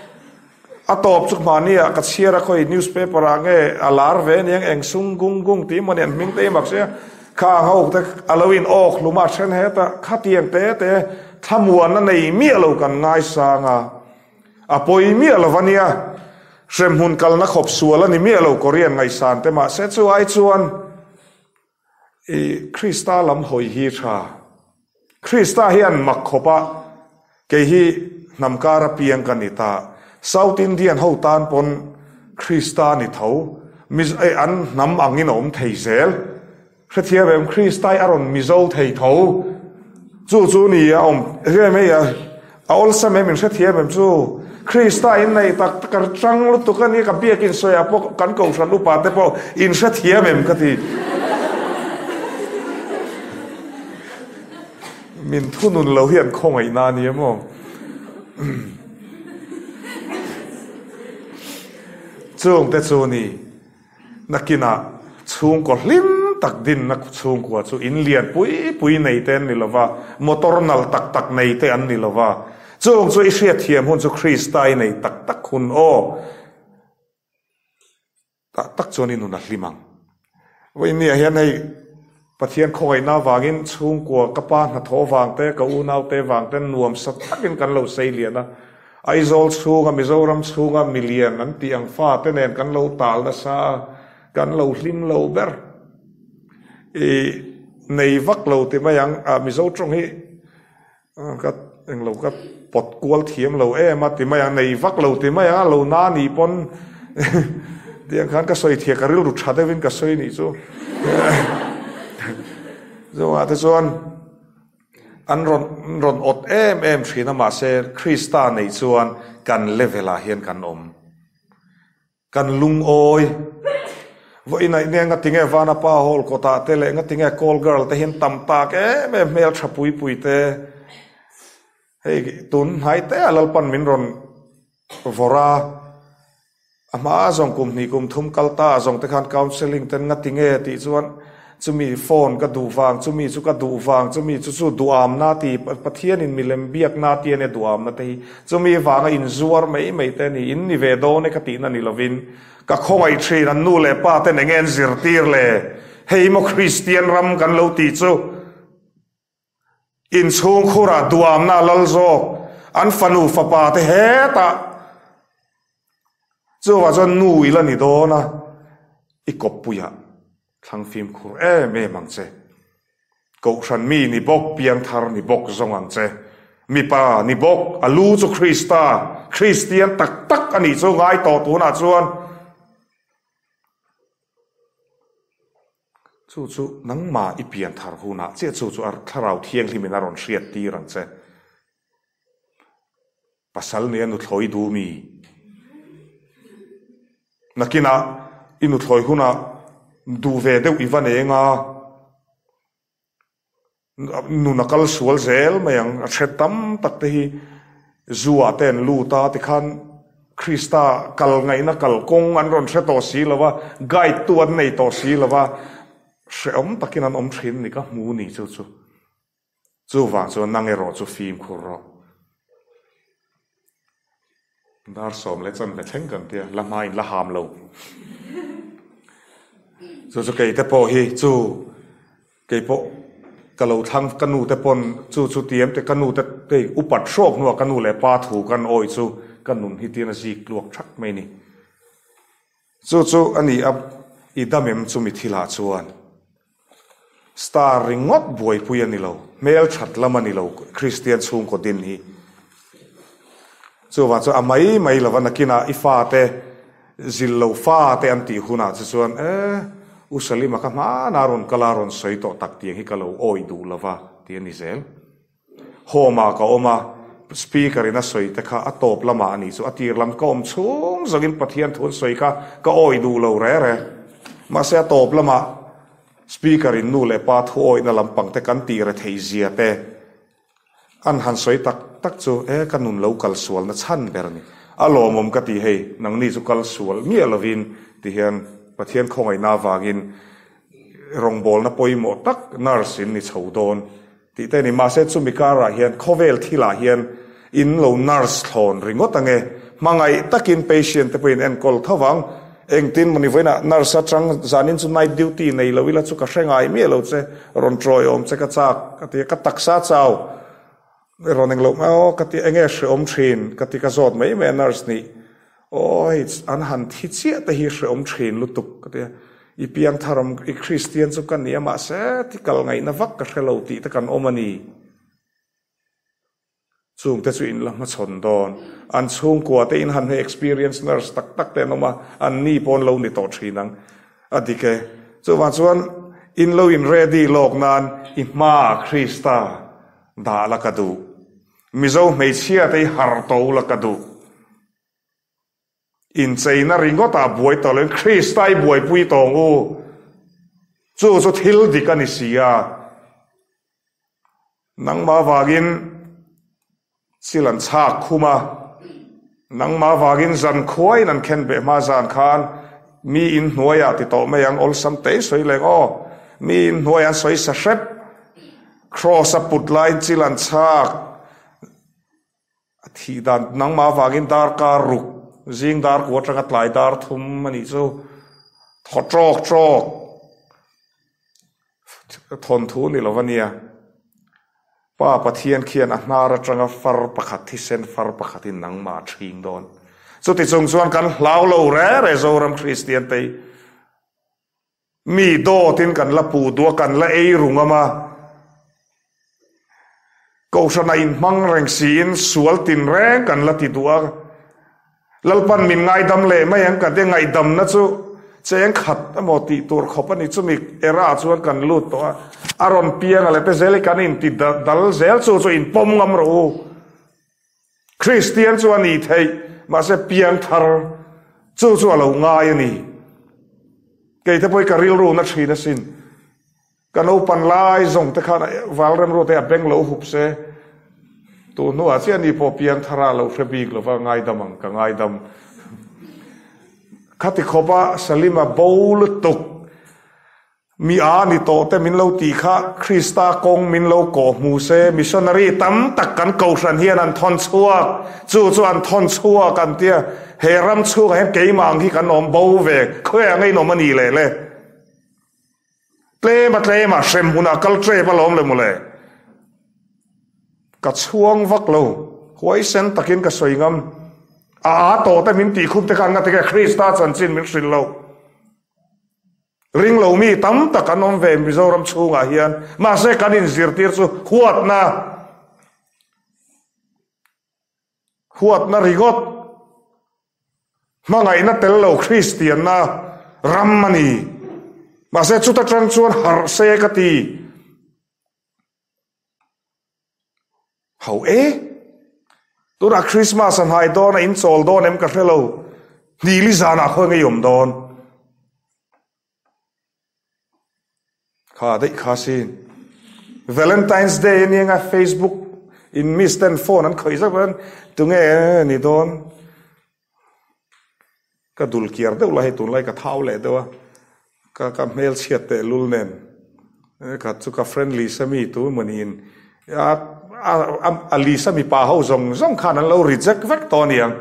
A: a top chu mania ka chiara khoi newspaper ange alar ve niang eng sung gung ti mon en ming te mak se kha ho te alowin ok luma chen heta khatiang te thamuan na nei mi lo kan ngai sanga apoi mi alovania sem hun kal na khop suala ni mi lo Korean ngai san te ma se chu ai chuan e Krista lam hoi hi tha Krista hian makhopa ke hi namkara piang kanita South Indian ho tan pon Krista ni tho mis ai an nam angin om theizel khathia bem Krista aron mizo thei tho chu ni om re me ya all some men khathia bem chu Krista in nei tak kar chang lu tu kan ni ka biakin soya po kan ko san lu pa te po in khathia bem ka ti min thunun lo hian khong ai na ni mo chung te chu ni nakina chung ko hlim tak din nak chung ko chu in lian pui nei ten ni lova motor nal tak nei te an ni lova chung chu I hriat thiam hun chu Kristai nei tak hun o tak chuan in na hlimang wei ni hian nei pathian khoi na wangin chung ko kapa na tho wang te ka u nau te wang ten nuam sa takin kan lo sei liana Aizol chunga Mizoram chunga million an tiang fa te nen kan lo tal na sa kan lo hlim lo ber e nei vak lo te mayang Mizo trong hi ka eng lo ka pot kual thiam lo ma ti mayang nei vak lo te mayang lo na ni pon tiang khan ka soi thia ka ril ru tha devin ka soi ni chu zo ate chuan an ron ot em thina ma se Krista nei chuan kan levela hian kan om kan lung oi voi nai ne nga tinge vana pa hol kota tele nga tinge call girl te hin tam ta ke mel thapui te hei tun hai te alal pan min ron vora ama zong kum ni kum thum kalta zong te khan counseling ten nga tinge ti chuan chumi phone ka du wang chumi chu ka du wang chumi chu duam na ti pathian in milem biak na ti ne duam na te chumi wanga in zuar mei te ni in ni ve do ne ka ti na ni lovin ka khongai thin an nu le pa te nengen zir tir le hei mo Christian ram kan lo ti chu in chung khura duam na lal zo an fanu fa pa te he ta chu wa zon nu ila ni do na I kop puya thang phim khur me mang che ko san mi ni bok piang thar ni bok zong ang che mi pa ni bok alu chu Christian tak tak ani chu ngai to tu na chuan chu nang ma I pian thar hu na che chu ar tharau thiang hlimin aron hriat ti rang che pasal ni anu thloi du mi nakina inu thloi huna du ve deuh I van enga nu nakal sual zel mayang a thetam tak te hi zuwa ten lu ta ti khan Krista kal ngai na kal kong an ron the to si lawa guide tuan nei to si lawa sheom takin an om thin ni ka mu ni chu wang chu nang ero chu film khur ro dar som le chan le thleng kan tia lamai la ham lo chu ke te po hi chu ke po kalau thang kanu te pon chu tiam te kanu te upat shok no kanu le pa thu kan oi chu kanun hi tina zik luak thak mai ni chu ani ab idamem chu mi thila chuan star ringot boy puya ni lo mel that lama ni lo Christian chung ko din hi chu wa chu amai mai lawana kina ifa te zillo fa te anti huna chuan usalima ka ma naron kalaron soito tak ti hi kalo oi du lava ti ni zel homa ka oma speaker ina soi te kha atop lama ani chu atir lam kom chung zogin pathian thun soi ka oi du lo re ma se atop lama speaker in nu le pa thu oi na lampang te kan ti re thei zia te an han soi tak chu kanun local sual na chan ber ni alo mom ka ti hei nang ni chu kal sual mi alovin ti hian pathian khongai na wangin rongbol na poimo tak narsin ni chodon ti te ni ma se chu mi kara hian khovel thila hian in lo nurse thon ringot ange mangai takin patient te pin en kol thawang engtin mani voina nurse atang zanin chu night duty nei lowila chu ka hrengai mi lo che ron troi om che ka chak ka ti ka taksa chau roneng lo ma ka ti enge hre om thin ka ti ka zot mai me nurse ni oi an han thi chia te hi hre om thin lutuk ka ti I piang tharam I Christian chu kan ni ma se ti kal ngai na vak ka hrelo ti ta kan omani chung te chu in la ma chon don an chung kwa te in han he experience nurse tak te no ma an ni pon lo ni to thinang adike chu wa chuan in lo in ready lok nan I ma Krista da la ka du mizo mei chia te har to la ka du in China ringota buai to len Krista I buai pui tong u chu thil dik ani sia nang ma wagin silan chak khuma nang ma wagin zan khoi nan khen be ma zan khan mi in hnuaya ti to mayang ol sam te soi leng mi in hnuaya soi sa shrep cross a put line silan chak thi dan nang ma wagin dar ka ruk zing dar ko tanga tlai dar thum mani chu thotrok thon thu ni lovania pa pathian khian a hnara tanga far pakhat thi sen far pakhatin nang ma thing don chu ti chung chuan kan hlau lo re zoram Christian te mi do tin kan la pu do kan la ei rungama ko sana in mang reng sin sual tin re kan la ti duwa lalpan min ngai dam le mai ang ka de ngai dam na chu cheng khat amoti tur khopani chu mi era chuan kan lut to aron piang ale te zel kan in ti dal zel chu in pom ngam ro Christian chu ani thei ma se piang thar chu lo ngai ani ke te poi ka ril ru na thina sin kan open lai zong te khana walrem ro te beng lo hup se tu nu a chian ni po piang thara lo frebik lo wa ngai damang ka ngai dam khati khopa salima bowl tuk mi ani to te min lo ti kha Krista kong min lo ko mu se missionary tam tak kan ko ran hian an thon chua chu an thon chua kan tia heram chu ka ke mang hi kan om bo ve khoe ngai no mani le tle ma sem huna kal tre ba lom le mu le ka chuang vak lo huai sen takin ka soingam to te min ti khup te kan nga te ka Krista chan chin min sil lo ring lo mi tam tak anom ve mizoram chunga hian ma se kanin zirtir chu huat na rigot mangai na tel lo Christian na rammani ma se chu ta tran chuan har se ka ti hau tura Christmas an hai don in chol don em ka hrelo ni li zana khoi nge yom don kha sin Valentine's Day ni nga Facebook in misten phone an khoi sa ban tunge ni don ka dul kiar de ulai tun lai ka thau le dewa ka mail chat te lul nen ka chu ka friendly sami tu manin ali sami pa ho zong khan an lo reject vek to niang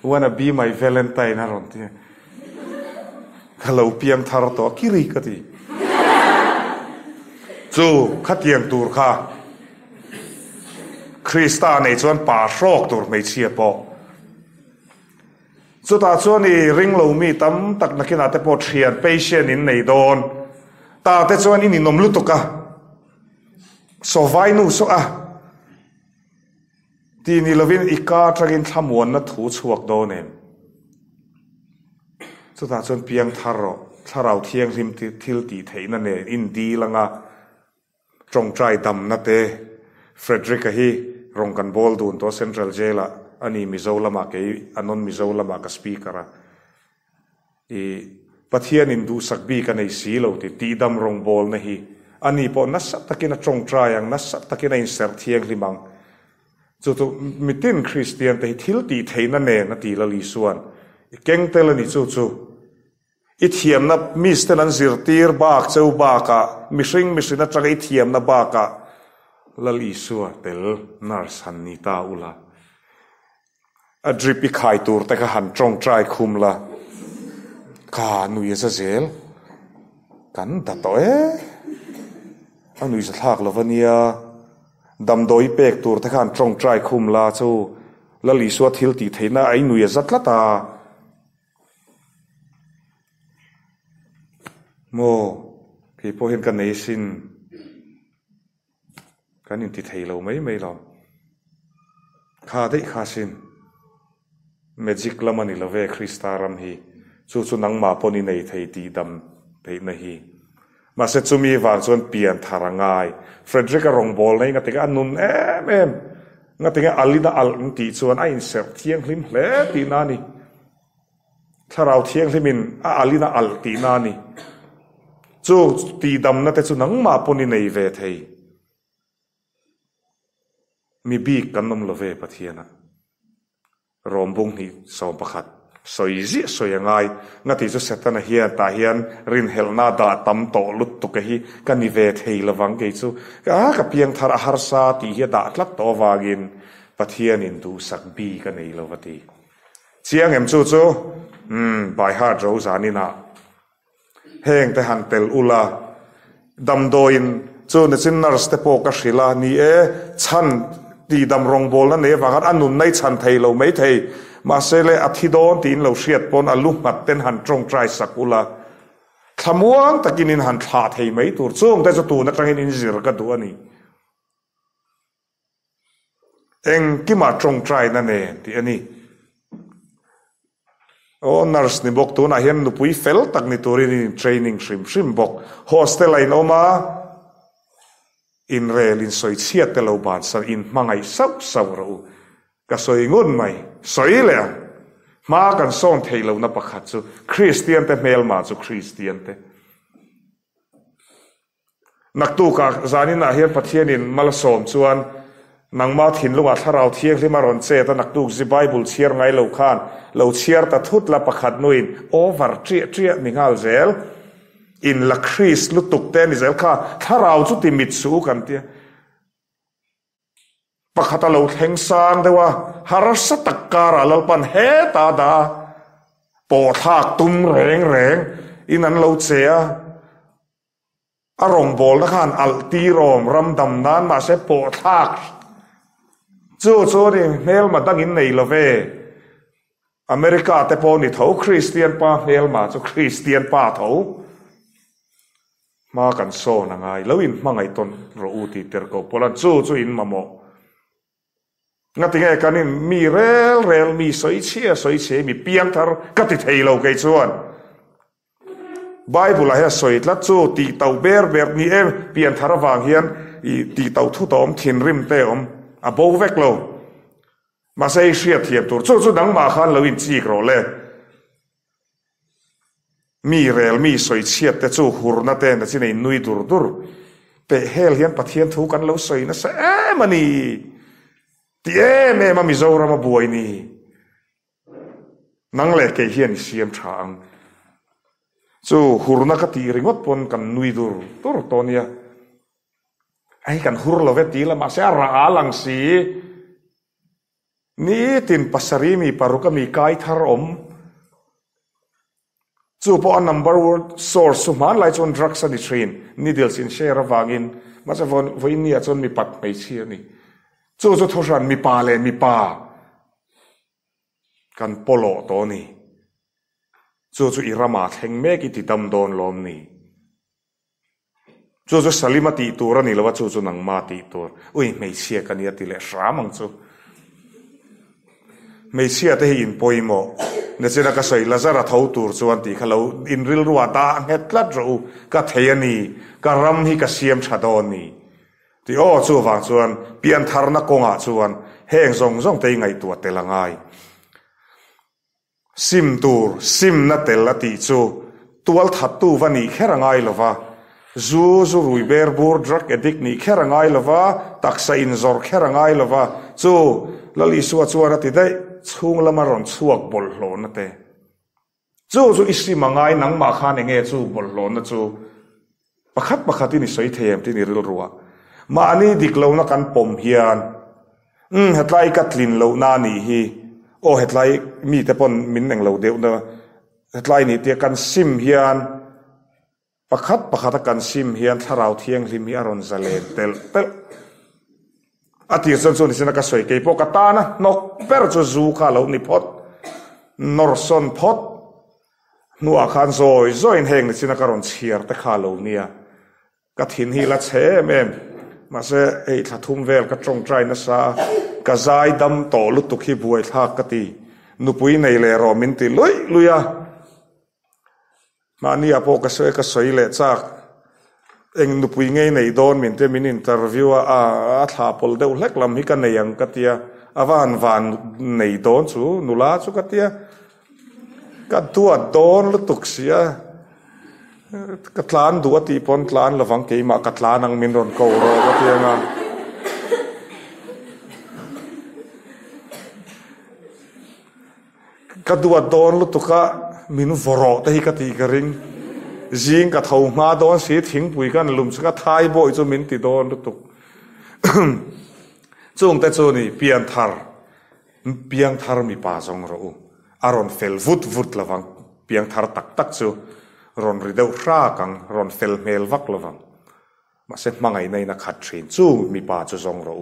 A: wanna be my Valentine aron ti hello piang thar to kiri ka ti chu khatiang tur kha Krista nei chuan pa shrok tur mei chia po chu ta chuan ni ring lo mi tam tak nakina te po thian patient in nei don ta te chuan in nom lutuka so vai nu so ti ni lovin ika tragin thamuan na thu chuak do nem chu ta chuan piang tharau thiang rim thil ti theina ne in di langa trong trai dam na te Frederick hi rong kan bol dun to central jail ani mizolama ke anon mizolama ka speaker pathian in du sakbi ka nei si lo ti dam rong bol na hi ani po nasa takina trong trai ang nasa takina in ser thiang limang chu tu mitin Christian te thil ti theina ne na ti la li suan keng tel ani chu i thiam na misten an zirtir bak cheu baka mishing na tragai thiam na baka lali suwa tel nar san ni ta ula a dripi khai tur te ka han trong trai khum la ka nu ye sa zel kan ta to anu sa thak lovania dam doi pek tur te kan trong trai khum la chu lali suwa thil ti theina ai nu ye zat la ta mo ki po hin kan nei sin kan in ti thei lo mai lo kha dei kha sin magic lamani love Krista ram hi chu nang ma poni nei thei ti dam thei na hi ma se chumi wan chon pian tharangai Frederick rong bol nei nga te ka nun em nga te alina al ti chuan a in ser thiang hlim hle ti na ni tharau thiang hlimin a alina al ti na ni chu ti dam na te chu nang ma poni nei ve thei mi bi kanom love pathiana rombung ni som pakhat soizi soyangai ngati chu setana hian ta hian rin helna da tam to lut tu ka hi kani ve thei lawang ke chu ka piang thar har sa ti hi da tlak to wagin pathian in du sak bi ka nei lowati chiang em chu by heart ro zanina heng te han tel ula dam doin chu na chin nurse te po ka hrila ni chan ti dam rong bol na ne wangan anun nei chan thei lo mai thei ma sele athidon tin lo hriat pon alu mat ten han trong trai sakula thamuang takin in han tha thei mai tur chung te chu tu na tangin in zir ka du ani eng ki ma trong trai na ne ti ani nurse ni bok tu na hian nu pui fel tak ni turin training shrim bok hostel ai no ma in rel in soi chiat te lo ban san in mangai sap ro ka soi ngun mai soi le ma kan son thei lo na pakhat chu Christian te mel ma chu Christian te nak tu ka zanin a hian pathian in mal som chuan nangma thin lunga tharau thiang hlima ron che ta nak tu zi bible chiar ngai lo khan lo chiar ta thut la pakhat nuin over tri ningal zel in la Christ lu tuk te ni zel kha tharau chu ti mit su kan tia pakhata lo thleng sang dewa harasa takkara lalpan he ta da po thak tum reng reng in an lo chea arong bol na khan al ti rom ram dam nan ma se po thak chu ni mel ma dang in nei love America te po ni tho Christian pa mel ma chu Christian pa tho ma kan so na ngai lo in mangai ton ro u ti ter ko polan chu in mamo nga tinga kanin mi rel mi soi che mi piang thar ka ti thei lo ke chuan Bible ha soi tla chu ti tau ber ni em pian thar wang hian I ti tau thu tom thin rim te om a bo vek lo ma sei sia thiam tur chu dang ma khan lo in chi ro le mi rel mi soi chiat te chu hur na te na chi nei nui dur pe hel hian pathian thu kan lo soi na sa mani ti me ma mi zora ma buai ni nang le ke hian siam thang chu hurna ka ti ringot pon kan nui dur tonia ai kan hur lo ve ti la ma sa ra alang si ni tin pasari mi paruka mi kai thar om chu po number source su man lai chon drugs ani train ni dil sin share wangin ma sa voin ni a chon mi pat mai chi ni chu thoran mi pa len mi pa kan polo to ni chu irama thleng me ki ti tam don lom ni chu salimati tur ani lawa chu nang ma ti tur ui mei sia kan ya ti le ramang chu mei sia te in poimo ne chena ka soi lazara thau tur chuan ti khalo in ril ruwa ta ngetlat ro ka theiani ka ram hi ka siam thadon ni ti o chu wang chuan pian tharna konga chuan heng zong te ngai tu telangai sim tur sim na tel ati chu tual thatu wani kherangai lova zu rui ber bur drug addict ni kherangai lova taksa in zor kherangai lova chu lali suwa chuan ati dai chung lama ron chuak bol hlo na te chu isi mangai nang ma khan nge chu bol hlo na chu pakhat ni soi them ti ni ril ruwa ma ani diklo na kan pom hian hetlai ka tlin lo na ni hi o hetlai mi te pon min neng lo deu na hetlai ni te kan sim hian pakhat kan sim hian tharau thiang hlim hi aron zalen tel ati son sina ka soi ke po katana nok per chu zu kha lo ni phot norson phot nuwa khan zoi in heng ni sina ka ron chiar te kha lo nia ka thin hi la che mem ma se ei thathum vel ka trong trai na sa ka zai dam to lu tu khi buai thak ka ti nu pui nei le ro min ti luya ma ni apo ka soi le chak eng nu pui ngei nei don min te min interview a tha pol deuh hlek lam hi ka nei ang ka tia awan nei don chu nula chu ka tia ka tua don lu tuk sia ka tlan du ati pon tlan lawang ke ma ka tlan ang min ron ko ro ka tia nga ka dua don lu tuka min voro te hi ka ti ka ring jing ka thau ma don si thing pui kan lum ska thai boy chu min ti don lu tuk chung te chu ni piang thar mi pa jong ro aron fel vut lawang piang thar tak chu ron rideu hra kang ron fel mel vak lawang ma se mangai nei na khat thin chu mi pa chu jong ro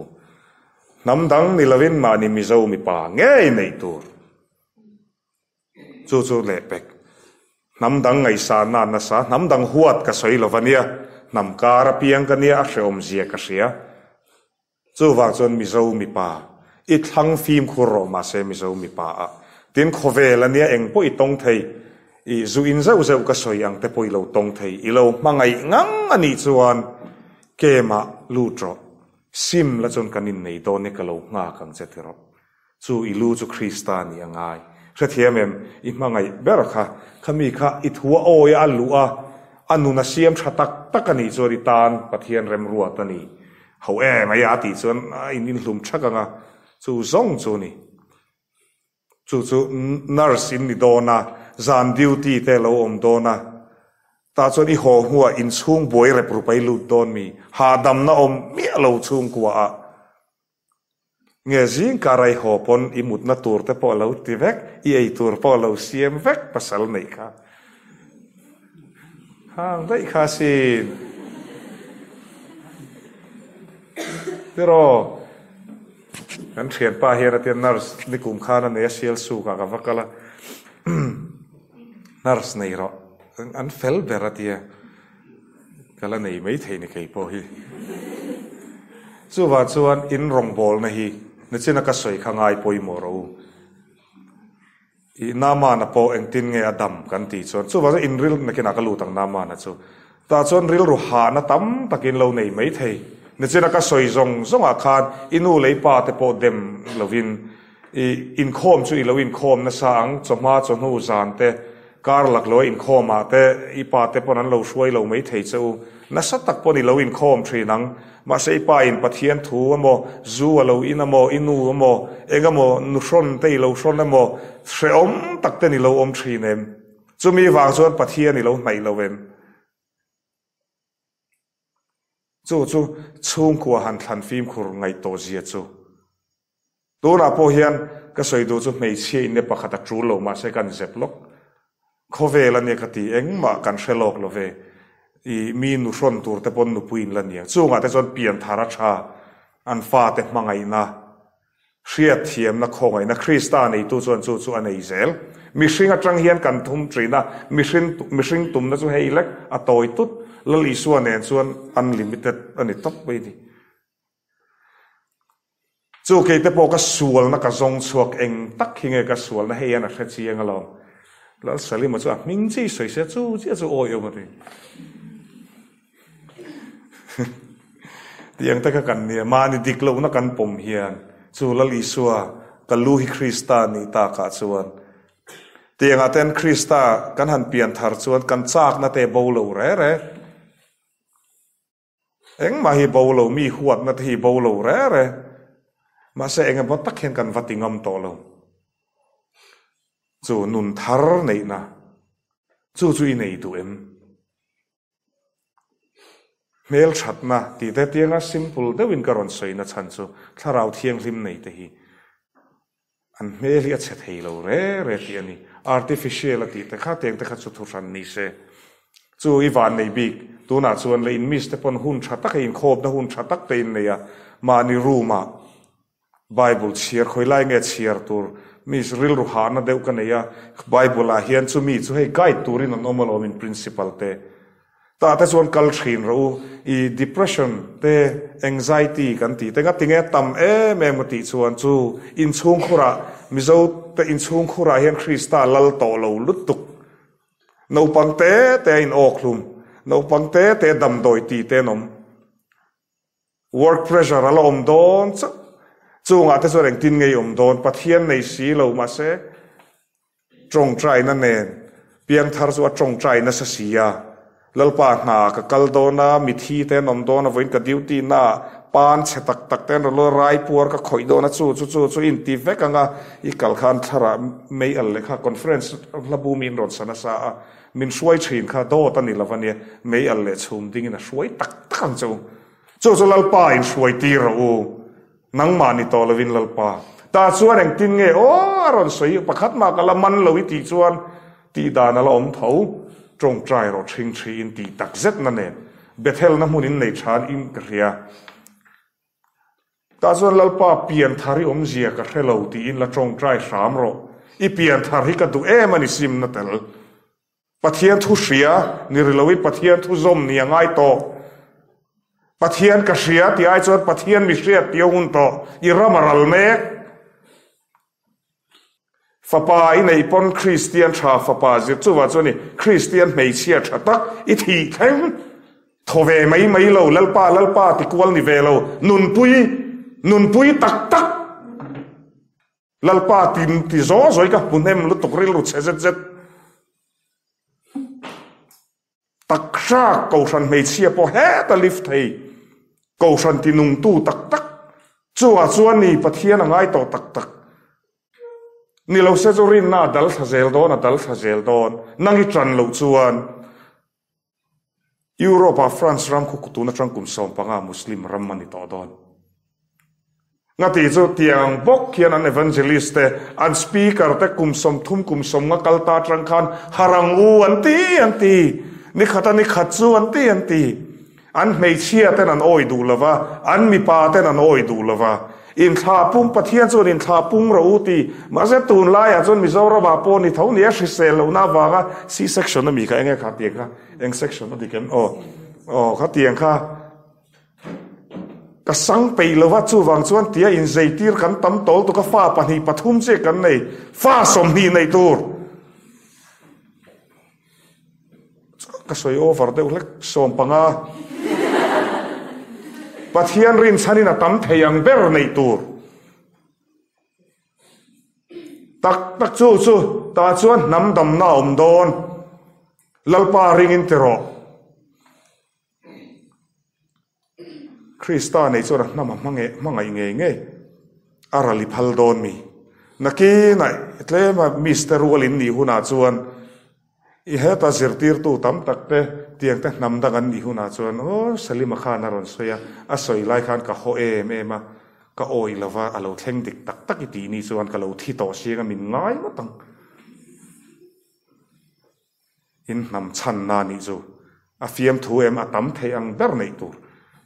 A: nam dang ni lovin ma ni mi zo mi pa ngei nei tur chu le pek nam dang ngai sa na sa nam dang huat ka soi lovania nam kara piang ka nia a hreom zia ka sia chu wa chon mi zo mi pa I thang phim khuro ma se mi zo mi pa a tin khovel ania eng po I tong thei I zu in zau ka soi ang te poi lo tong thei I lo mangai ngang ani chuan kema lutro sim la chon kanin nei don ne ka lo nga kang che thero chu I lu chu Christiani angai sa thiamem I mangai berkha khami kha I thua o ya alua anu na siam thatak takani chori tan pathian rem ruwa tani ho mai ati chon in hlum thakanga chu zong chu ni chu nurse in ni dona zan duty te lo om dona ta chuan I ho hua in chung boi rep ru pai lut don mi ha dam na om mi lo chung kwa a nge jing karai ho pon I mut na tur te po lo ti vek I ei tur po lo siam vek pasal nei kha hang dai kha sin pero kan thian pa hian atian nars ni kum khana ne sial su ka ka vakala nars nei ro an fel beratia kala nei mai theini kai po hi chuwa chuan in rong bol na hi na china ka soi khangai poi mo ro I nama na po engtin nge adam kan ti chuan chuwa in ril na kina ka lutang nama na chu ta chuan ril ru ha na tam takin lo nei mai thei na china ka soi zong zonga khan inu lei pa te po dem lovin in khom chu I lovin khom na sang choma chonu zan te kar lak lo in khom a te I pa te pon an lo shwai lo mai thei chu na sa tak pon I lo in khom thri nang ma sei pa in pathian thu amo zu lo in amo inu amo engamo nu shon te lo shon amo shreom tak te ni lo om thri nem chu mi wang chuan pathian ni lo mai lo ven chu chung kwa han thlan phim khur ngai to zia chu to na po hian ka soi du chu mei che in ne pakhata tru lo ma se kan zep lok khovel ania khati engma kan shelok love I mi nu shon tur te pon nu puin la nia chunga te chon pian thara tha an fa te mangai na hriat thiam na khongai na krista nei tu chon chu anei zel mi hring atang hian kan thum trina mi hring tum na chu heilek a toi tut lali suan en chuan unlimited ani top bai ni chu ke te po ka sual na ka zong chuak eng tak hinge ka sual na heian a hre chiang along lal sali ma chu ming chi soi se chu oi o ma ri tiang ta ka kan ni ma ni diklo na kan pom hian chu lali suwa ka lu hi krista ni ta ka chuan tiang aten krista kan han pian thar chuan kan chak na te bolo re eng ma hi bolo mi huat na hi bolo re ma se eng bon tak hen kan vatingam to lo chu nun thar nei na chu I nei tu em mel that na ti te tianga simple de win karon soi na chan chu tharau thiang lim nei te hi an mel ya chet hei lo re ti ani artificial ti te kha teng te kha chu thu ran ni se chu I van nei big tu na chuan le in mis te pon hun tha tak in khop na hun tha tak te in nei ya ma ni ruma bible chiar khoilai nge chiar tur mis ril ru ha na deu ka nei ya bible a hian chu mi chu hei guide turin an normal om in principle te ta te chuan kal thin ro I depression te anxiety kan ti te nga tinge tam em ti chuan chu in chung khura mizo te in chung khura hian krista lal to lo lutuk no pangte te in oklum no pangte te dam doi ti te nom work pressure ala om don chunga te chuan tin ngei om don pathian nei si lo ma se trong trai na nen piang thar chu trong trai na sa sia lalpa na ka kaldona mithi te nom dona voin ka duty na pan che tak ten lo rai puar ka khoi dona chu in ti vek anga I kal khan thara mei al lekha conference labu min ron sana sa min shwai thin kha do ta ni lavani mei al le chum ding na shwai tak chu lalpa in shwai ti ro nang mani to lovin lalpa ta chuan eng tin nge o ron soi pakhat ma kala man lo ti chuan ti dana la om tho trong trai ro thing in ti tak zet na ne bethel na munin nei than in kria ta chuan lalpa pian thari om zia ka hello ti in la trong trai sam ro I pian thar hi ka du mani sim na tel pathian thu hria ni rilowi pathian thu zom ni angai to pathian ka hria ti ai chuan pathian mi hria ti hun to I ramaral me fapa I nei pon Christian tha fapa zir chuwa chuni Christian mei chia tha tak I thi theng thove mai lo lalpa ti kwal ni ve lo nun pui tak lalpa ti zo zoi ka punem lu tokril ru chezet taksha kausan mei chia po he ta lift hei kausan ti nung tu tak chuan ni pathian angai to tak ni lo se zorin na dal thazel don nangi tran lo chuan Europa France ram khu tu na trang kum som panga Muslim ram mani to don ngati chu tiang bok khian an evangelist te an speaker te kum som thum kum som nga kalta trang khan harang u anti ni khata ni khatchu anti an mei chia ten an oi du lova an mi pa ten an oi du lova in tha pum pathian chu in tha pum ro uti ma se tun lai a chon mi zora ba po ni thau ni a hrisel lo na wa ga c section mi ka enge kha ti ka eng section di kem kha tiang kha ka sang pei lova chu wang chuan tia in zeitir kan tam tol tu ka fa pani pathum che kan nei fa som hi nei tur ka soi over de ulek som panga pathian rin sanin a tam theyang ber nei tur tak chu ta chuan nam dam na om don lalpa ring in tero Krista nei chuan nama mangai nge arali phal don mi naki nai tlema Mr. Rolin ni huna chuan I heta zirtir tu tam takte tiang te nam dangan ni huna chuan salima khan aron soya asoi lai khan ka ho ema ka oi lova alo thleng dik tak I ti ni chuan ka lo thi to sianga min ngai ma tang in nam chan na ni chu a fiam thu em atam thei ang ber nei tur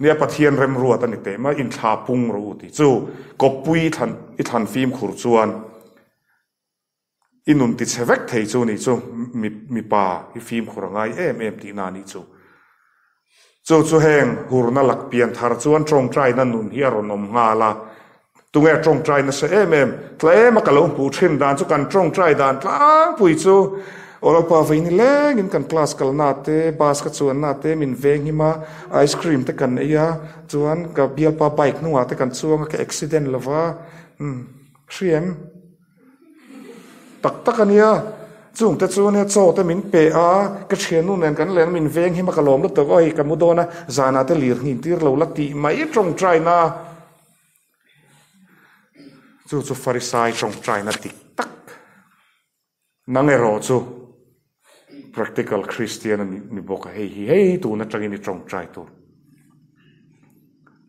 A: nia pathian rem ruat ani te ma in thla pung ro ti chu kopui than fim khur chuan inun ti chevek thei chu ni chu mi pa I fim khurangai em ti na ni chu heng hurna lak pian thar chuan trong trai na nun hi aron om nga la tunge trong trai na se em tlema ka lo pu thin dan chu kan trong trai dan tlang pui chu ora pa veini leng in kan class kal na te bas ka chuan na te min veng hi ma ice cream te kan ya chuan ka bial pa bike nuwa te kan chuang ka accident lova thriem tak ania chung te chu ne chaw te min pe a ka thian nu nen kan len min veng hi ma ka lom lu to oi ka mu dona zana te lir hin tir lo la ti mai trong trai na chu farisai trong trai na tik tak nang ero chu practical Christian ni boka hei tu na tangin ni trong trai tu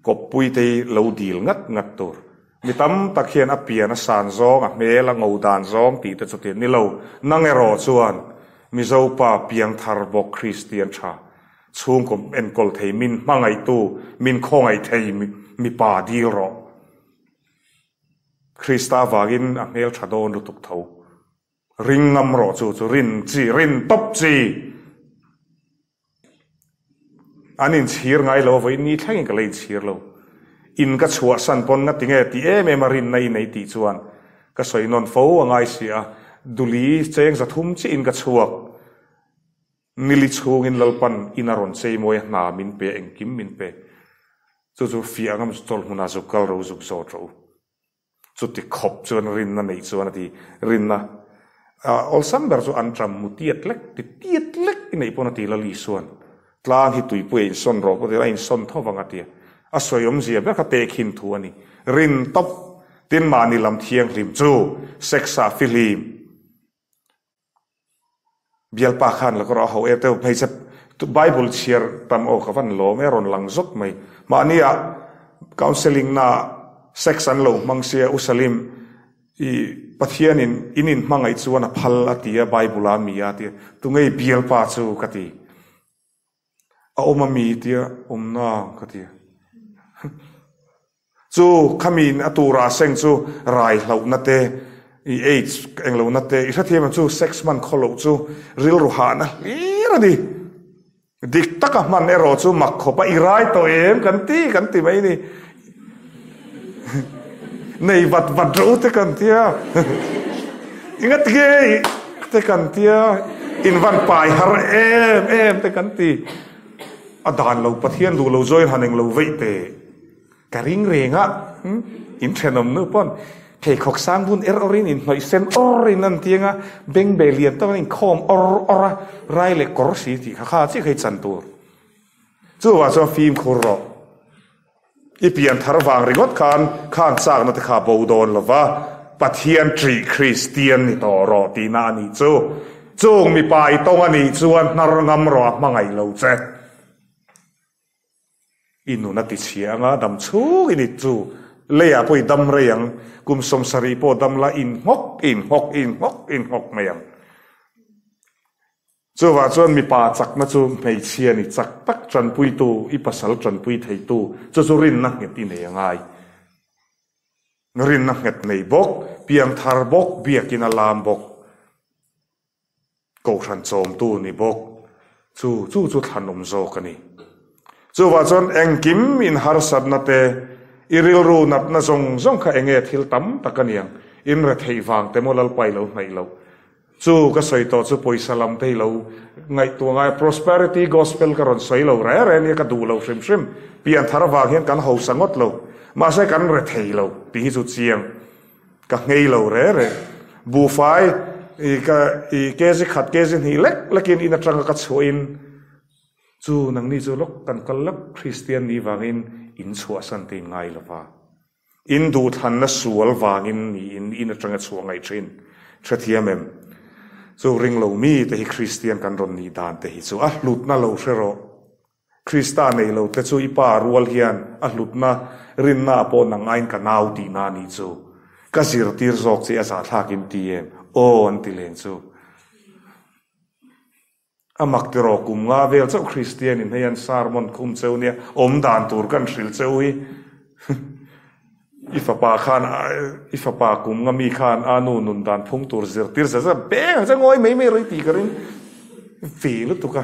A: kopui te lo dil ngat tur mi tam takhian apian san zong a mela ngodan zong ti te chutin ni lo nang ero chuan mi zo pa piang thar bok Christian tha chung kom en kol thei min mangai tu min khongai thei mi pa di ro Krista wagin a mel thadon lu tuk tho ring ngam ro chu rin top chi anin chhir ngai lo voi ni thangin ka lei chhir lo in ka chua san pon na tinge ti marin nei ti chuan ka soi non fo angai sia duli cheng za thum chi in ka chuak nili chung in lalpan inaron chei moi na min pe engkim min pe chu fiangam stol huna zu kal ro zu zo tro chu ti khop chuan rin na nei chuan ti rin na ol samber chu antram mutiat lek nei pon ti la li suan tlang hi tui puin son ro ko in son thowanga ti asoyom zia ba ka te khin thu ani rin top tin mani lam thiang lim chu sexa film bial pa khan la ko ho e te phai se bible share tam o khawan lo me ron lang zot mai mania counseling na section lo mangsia usalim I pathianin inin mangai chuan a phal atia bible a mi atia tungei bial pa chu kati a oma mi tia omna kati chu khamin atura seng chu rai hlo na te I age englo na te I thathiam chu 6 man kholo chu ril ru hana iradi dik taka man ero chu makhopa irai to kan ti mai ni nei vat ro te kan tia ingat ge te kan tia in van pai har em te kan ti adan lo pathian du lo zoi haneng lo vei te karing renga in thenom nu pon thei khok sang bun orin in noi sen orin an tianga beng belian to in khom ora rai le kor si ti kha chi khai chan tur chu wa cho film khuro I pian thar wang ringot khan chak na te kha bo don lova pathian tri Christian ni to ro ti na ni chu chung mi pai tong ani chuan nar ngam ro mangai lo che inu na ti chia nga dam chu ini chu leya poi dam reyang kum som sari po dam la in hok mayang chu wa chuan mi pa chak na chu mei chia ni chak tak tran pui tu I pasal tran pui thei tu chu rin na nge ti nei ngai rin na nget nei bok piang thar bok biakin alam bok ko than chom tu ni bok chu thanom zo kani chu wa chon engkim in har sat na te iril ru nap na zong kha enge thil tam takaniang in ra thei wang te molal pai lo mai lo chu ka soi to chu poisa lam te lo ngai tu ngai prosperity gospel ka ron soi lo re ni ka du lo shrim pian thar wa hian kan ho sangot lo ma sai kan re thei lo ti chu chiang ka ngei lo re bu fai I kezi khat kezi hi lekin in atanga ka chuin chu nang ni chu lok kan kalap Christian ni wangin in chua san te ngai lova in du than na sual wangin ni in atanga chuang ngai thin thathiamem chu ring lo mi te hi Christian kan ron ni dan te hi chu a lut na lo shero Christa nei lo te chu ipa rual hian a lut na rin na po nang ain ka nau ti na ni chu ka zir tir zok chi asa thakin tiem on ti len chu amak tero kum nga vel chau Christian in hian sermon khum cheu nia om dan tur kan hril cheu hi ifa pa kum nga mi khan anu nun dan phung tur zir tir za beng cha ngoi mei roi ti karin ve lu tu ka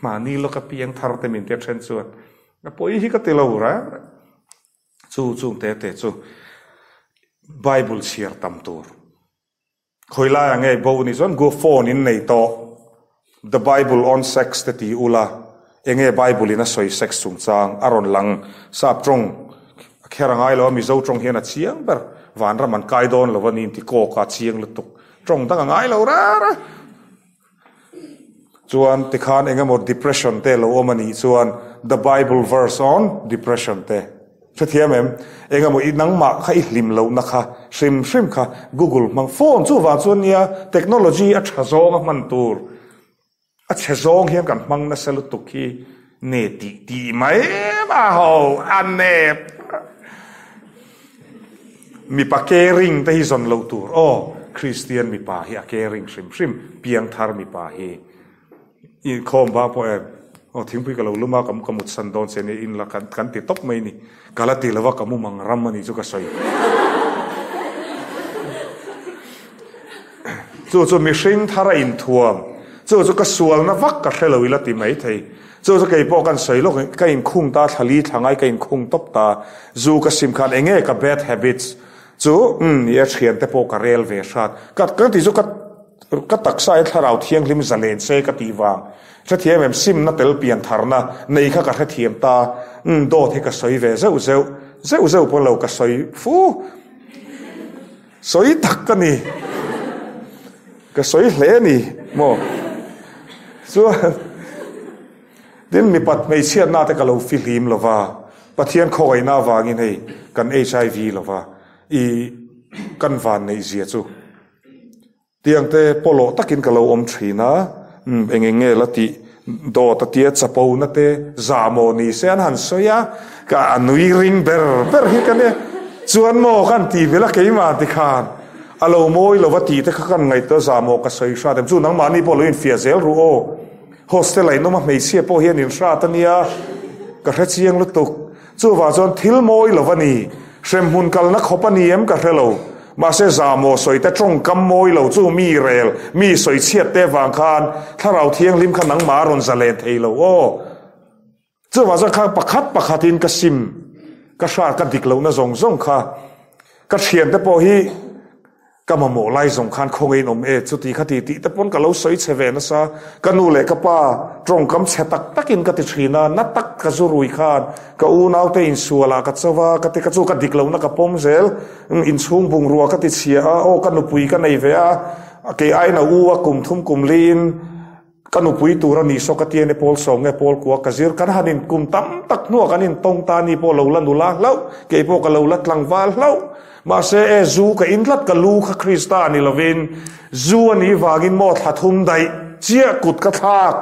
A: ma ni lo ka piang thar te min te chen chuan na poi hi ka te lo ra chu te chu Bible share tam tur khoila ange bo ni zon go phone in nei to the Bible on sex te ti ula enge Bible in a soi sex chung chang aron lang sap trong kherangai lo mi zo trong hian a chiang ber van ra man kai don lo wanin ti ko ka chiang lu tuk trong tang ngai lo ra chuan ti khan enga more depression te lo omani chuan the Bible verse on depression te Chathiamem enga mo inang ma kha ihlim lo na kha shrim kha Google mang phone chu wa chuan nia technology a thazong a man tur a chezong hian kan mang na selu tukhi ne ti mai ba ho an ne mi pa caring te hi zon lo tur Christian mi pa hi a caring shrim piang thar mi pa hi in khom ba po thingpui ka lo luma kam kamut san don se ni in la kan ti top mai ni kala ti lawa kamu mang ram ni chu ka soi chu mi hring thara in thuam chu ka sual na vak ka hlelo ila ti mai thei chu kai po kan soi lo ka in khung ta thali thangai ka in khung top ta zu ka sim khan enge ka bad habits chu ya thian te po ka rel ve shat ka ti chu ka taksai tharau thiang lim zalen se ka ti wang Chathiamem sim na tel pian tharna nei kha ka thathiam ta do the ka soi ve zeu po lo ka soi fu soi tak ka ni ka soi hle ni mo so din mi pat mei chiat na te ka lo filim lova pathian khoi na wangin hei kan HIV lova I kan van nei zia chu tiang te polo takin ka lo om thina engenge lati do ta tia chapo na te zamo ni sen han soya ka anui ring ber hi kane chuan mo kan ti vela keima ti khan alo moi lo wati te khan ngai to zamo ka soi sha dem chu nang mani polo in fiazel ru o hostel ai no ma mei sia po hian in sha tania ka hre chiang lu tuk chu wa chon thil moi lo wani shem hun kal na khopani em ka helo ma se zamo soi te trong kam moi lo chu mi rel mi soi chiat te wang khan tharau thiang lim khan nang ma ron zalen theilo chu wa za kha pakhatin ka sim ka sha ka dik lo na zong kha ka thian te po hi ka ma mo lai zong khan khongei nom chu ti khati ti te pon ka lo soi cheve na sa kanu le ka pa trong kam chetak takin ka ti thina na tak ka zurui khan ka u nau te in suala ka chawa ka te ka chu ka dik lo na ka pom zel in chung bung ruwa ka ti chia ka nu pui ka nei ve ke ai na u kum thum kum lin ka nu pui tu ra ni so ka ti ne pol song ne pol kwa ka zir kan hanin kum tam tak nu kanin tong ta ni po lo la nu la lo ke po ka lo la tlang wal lo ma se zu ka inlat ka lu kha Krista ni lovin zu ani wagin mo thathum dai chia kut ka thak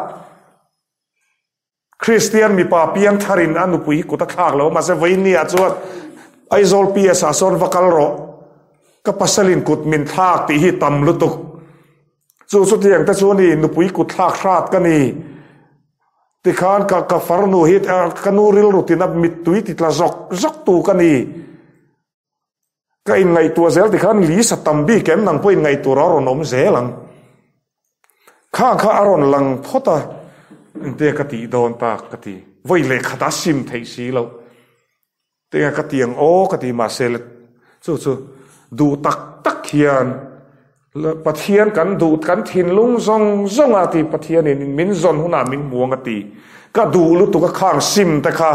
A: คริสเตียนมีป่าเปียงทารินอันนุปุยกุตะขากแล้วมาเซวินนี่อาจวดไอโซลปีสาสนวักลโรก็ปัสลินกุดมินทากตีหิตำลุตุกจู่สุดที่อย่างแต่ส่วนนี้นุปุยกุดทากชาติกันนี่ติขานกับฟาร์นูฮิตกันนูริลรุตินับมิตุยติดละจกตูกันนี่ก็อินไงตัวเซลติขานลีสตัมบีเก็มนังพูดไงตัวรอนอมเซลังข้างข้าอารอนลังพอตาเด็กกติโดนตากติไว้เลยขดัสิมไทยสีเราเด็กกติยังโอกติมาเซลจู่ดูตักเขียนปะเทียนกันดูกันทินลุงซงอาติปะเทียนนี่มินซอนหุนามินบวงกติก็ดูลุตุกข้างซิมแต่ค่ะ